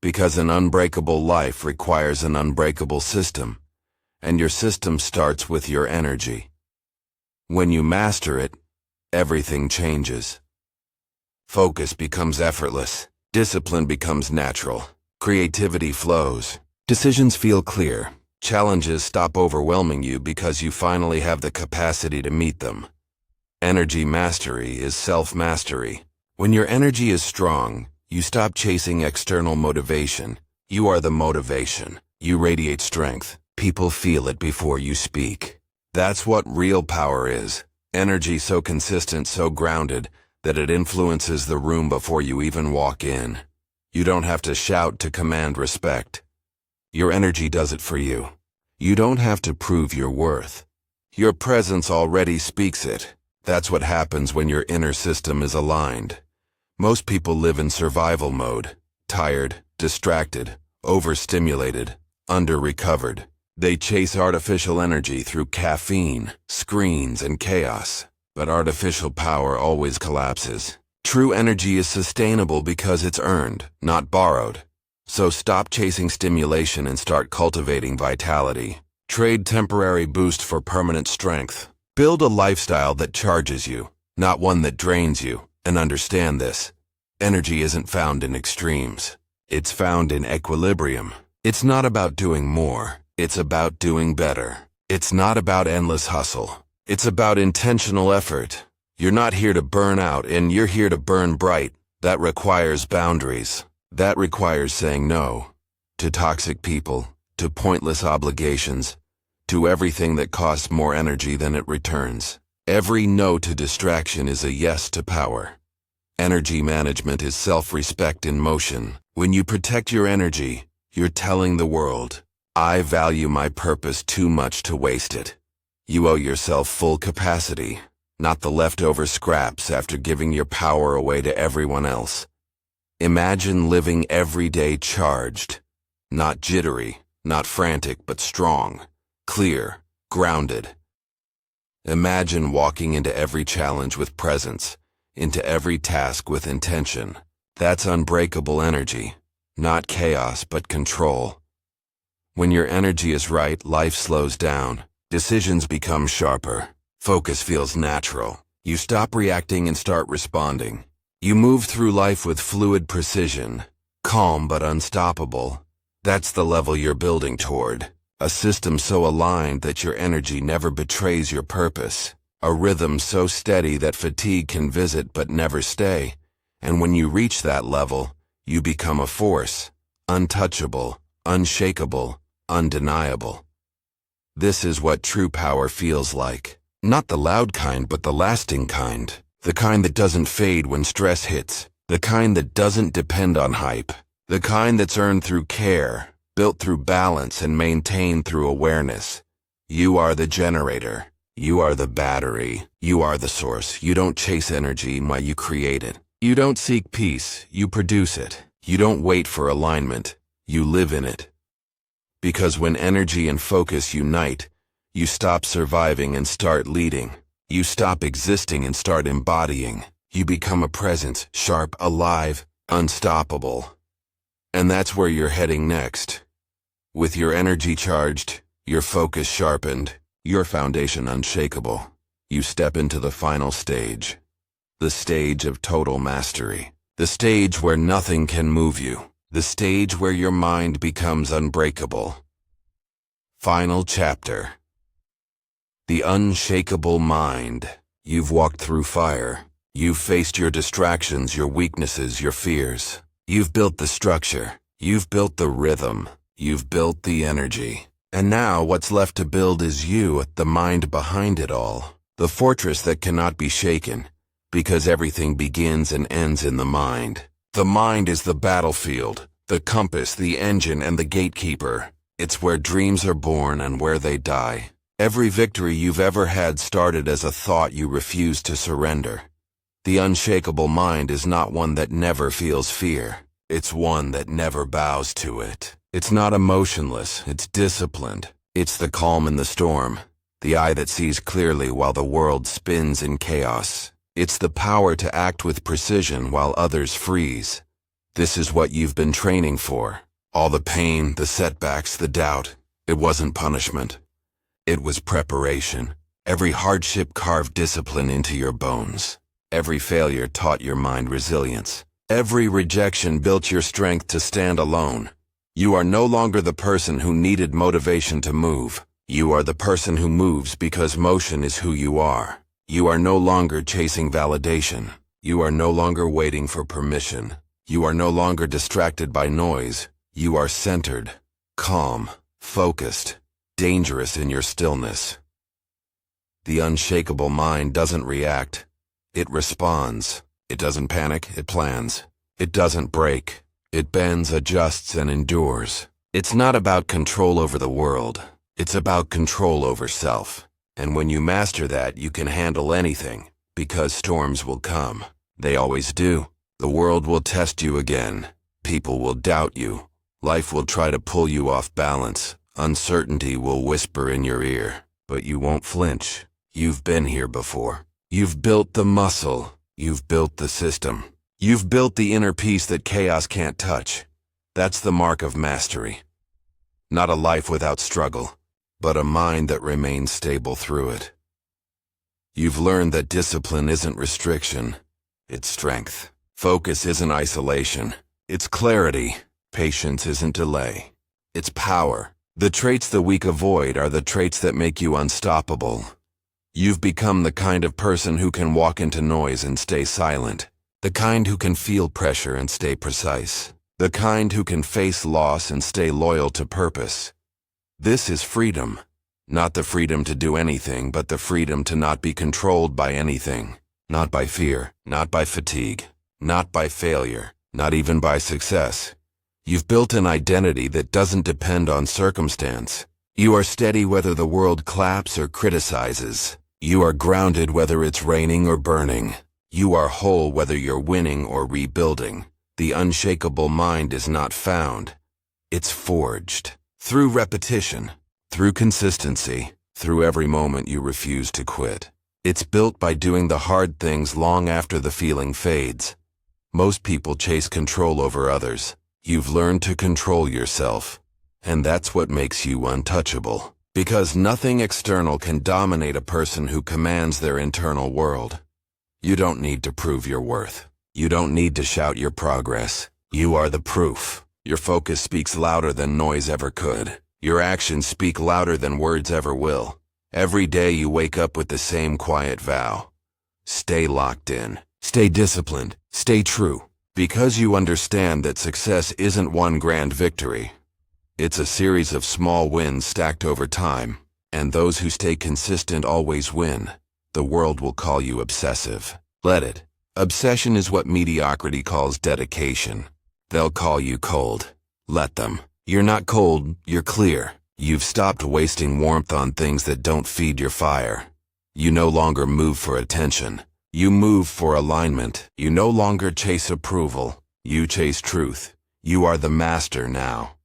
Because an unbreakable life requires an unbreakable system, and your system starts with your energy. When you master it, everything changes. Focus becomes effortless. Discipline becomes natural. Creativity flows. Decisions feel clear. Challenges stop overwhelming you because you finally have the capacity to meet them. Energy mastery is self-mastery. When your energy is strong, you stop chasing external motivation. You are the motivation. You radiate strength. People feel it before you speak. That's what real power is. Energy so consistent, so grounded, that it influences the room before you even walk in. You don't have to shout to command respect. Your energy does it for you. You don't have to prove your worth. Your presence already speaks it. That's what happens when your inner system is aligned. Most people live in survival mode, tired, distracted, overstimulated, under-recovered. They chase artificial energy through caffeine, screens, and chaos. But artificial power always collapses. True energy is sustainable because it's earned, not borrowed. So stop chasing stimulation and start cultivating vitality. Trade temporary boost for permanent strength. Build a lifestyle that charges you, not one that drains you. And understand this. Energy isn't found in extremes. It's found in equilibrium. It's not about doing more. It's about doing better. It's not about endless hustle. It's about intentional effort. You're not here to burn out, and you're here to burn bright. That requires boundaries. That requires saying no to toxic people, to pointless obligations, to everything that costs more energy than it returns. Every no to distraction is a yes to power. Energy management is self-respect in motion. When you protect your energy, you're telling the world, I value my purpose too much to waste it. You owe yourself full capacity, not the leftover scraps after giving your power away to everyone else. Imagine living every day charged, not jittery, not frantic, but strong, clear, grounded. Imagine walking into every challenge with presence, into every task with intention. That's unbreakable energy, not chaos but control. When your energy is right, life slows down, decisions become sharper, focus feels natural. You stop reacting and start responding. You move through life with fluid precision, calm but unstoppable. That's the level you're building toward. A system so aligned that your energy never betrays your purpose. A rhythm so steady that fatigue can visit but never stay. And when you reach that level, you become a force, untouchable, unshakable, undeniable. This is what true power feels like. Not the loud kind, but the lasting kind. The kind that doesn't fade when stress hits. The kind that doesn't depend on hype. The kind that's earned through care, built through balance, and maintained through awareness. You are the generator. You are the battery. You are the source. You don't chase energy while you create it. You don't seek peace. You produce it. You don't wait for alignment. You live in it. Because when energy and focus unite, you stop surviving and start leading. You stop existing and start embodying. You become a presence, sharp, alive, unstoppable. And that's where you're heading next. With your energy charged, your focus sharpened, your foundation unshakable, you step into the final stage. The stage of total mastery. The stage where nothing can move you. The stage where your mind becomes unbreakable. Final chapter. The unshakable mind. You've walked through fire. You've faced your distractions, your weaknesses, your fears. You've built the structure. You've built the rhythm. You've built the energy. And now what's left to build is you, the mind behind it all. The fortress that cannot be shaken, because everything begins and ends in the mind. The mind is the battlefield, the compass, the engine, and the gatekeeper. It's where dreams are born and where they die. Every victory you've ever had started as a thought you refused to surrender. The unshakable mind is not one that never feels fear. It's one that never bows to it. It's not emotionless, it's disciplined. It's the calm in the storm, the eye that sees clearly while the world spins in chaos. It's the power to act with precision while others freeze. This is what you've been training for. All the pain, the setbacks, the doubt. It wasn't punishment. It was preparation. Every hardship carved discipline into your bones. Every failure taught your mind resilience. Every rejection built your strength to stand alone. You are no longer the person who needed motivation to move. You are the person who moves because motion is who you are. You are no longer chasing validation. You are no longer waiting for permission. You are no longer distracted by noise. You are centered, calm, focused, dangerous in your stillness. The unshakable mind doesn't react. It responds. It doesn't panic, it plans. It doesn't break. It bends, adjusts, and endures. It's not about control over the world. It's about control over self. And when you master that, you can handle anything, because storms will come. They always do. The world will test you again. People will doubt you. Life will try to pull you off balance. Uncertainty will whisper in your ear. But you won't flinch. You've been here before. You've built the muscle. You've built the system. You've built the inner peace that chaos can't touch. That's the mark of mastery. Not a life without struggle, but a mind that remains stable through it. You've learned that discipline isn't restriction, it's strength. Focus isn't isolation, it's clarity. Patience isn't delay, it's power. The traits the weak avoid are the traits that make you unstoppable. You've become the kind of person who can walk into noise and stay silent. The kind who can feel pressure and stay precise. The kind who can face loss and stay loyal to purpose. This is freedom. Not the freedom to do anything, but the freedom to not be controlled by anything. Not by fear, not by fatigue, not by failure, not even by success. You've built an identity that doesn't depend on circumstance. You are steady whether the world claps or criticizes. You are grounded whether it's raining or burning. You are whole whether you're winning or rebuilding. The unshakable mind is not found. It's forged. Through repetition, through consistency, through every moment you refuse to quit. It's built by doing the hard things long after the feeling fades. Most people chase control over others. You've learned to control yourself. And that's what makes you untouchable. Because nothing external can dominate a person who commands their internal world. You don't need to prove your worth. You don't need to shout your progress. You are the proof. Your focus speaks louder than noise ever could. Your actions speak louder than words ever will. Every day you wake up with the same quiet vow. Stay locked in. Stay disciplined. Stay true. Because you understand that success isn't one grand victory. It's a series of small wins stacked over time. And those who stay consistent always win. The world will call you obsessive. Let it. Obsession is what mediocrity calls dedication. They'll call you cold. Let them. You're not cold, you're clear. You've stopped wasting warmth on things that don't feed your fire. You no longer move for attention. You move for alignment. You no longer chase approval. You chase truth. You are the master now.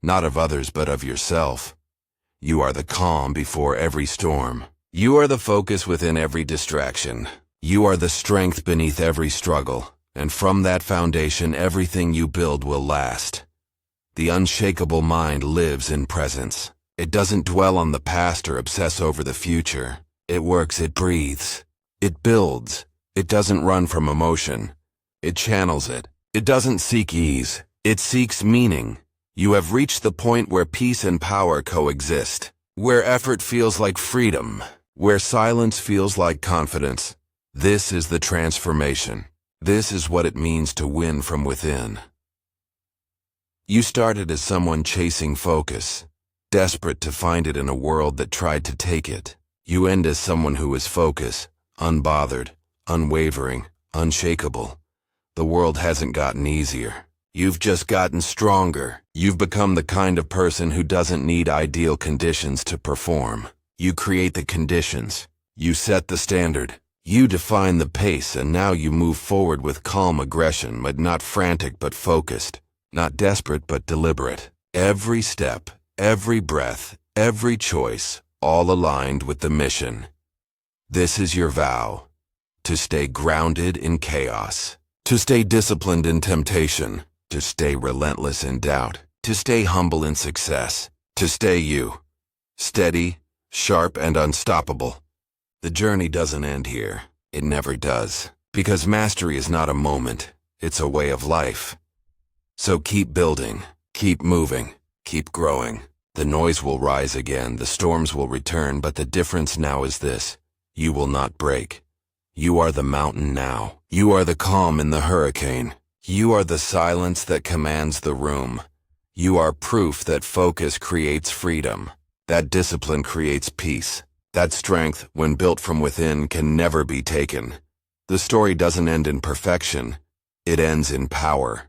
Not of others but of yourself. You are the calm before every storm. You are the focus within every distraction. You are the strength beneath every struggle. And from that foundation everything you build will last. The unshakable mind lives in presence. It doesn't dwell on the past or obsess over the future. It works, it breathes. It builds. It doesn't run from emotion. It channels it. It doesn't seek ease. It seeks meaning. You have reached the point where peace and power coexist. Where effort feels like freedom. Where silence feels like confidence. This is the transformation. This is what it means to win from within. You started as someone chasing focus, desperate to find it in a world that tried to take it. You end as someone who is focused, unbothered, unwavering, unshakable. The world hasn't gotten easier. You've just gotten stronger. You've become the kind of person who doesn't need ideal conditions to perform. You create the conditions. You set the standard. You define the pace, and now you move forward with calm aggression, but not frantic but focused. Not desperate but deliberate. Every step, every breath, every choice, all aligned with the mission. This is your vow. To stay grounded in chaos. To stay disciplined in temptation. To stay relentless in doubt. To stay humble in success. To stay you. Steady, sharp, and unstoppable. The journey doesn't end here. It never does. Because mastery is not a moment. It's a way of life. So keep building, keep moving, keep growing. The noise will rise again, the storms will return, but the difference now is this. You will not break. You are the mountain now. You are the calm in the hurricane. You are the silence that commands the room. You are proof that focus creates freedom. That discipline creates peace. That strength, when built from within, can never be taken. The story doesn't end in perfection. It ends in power.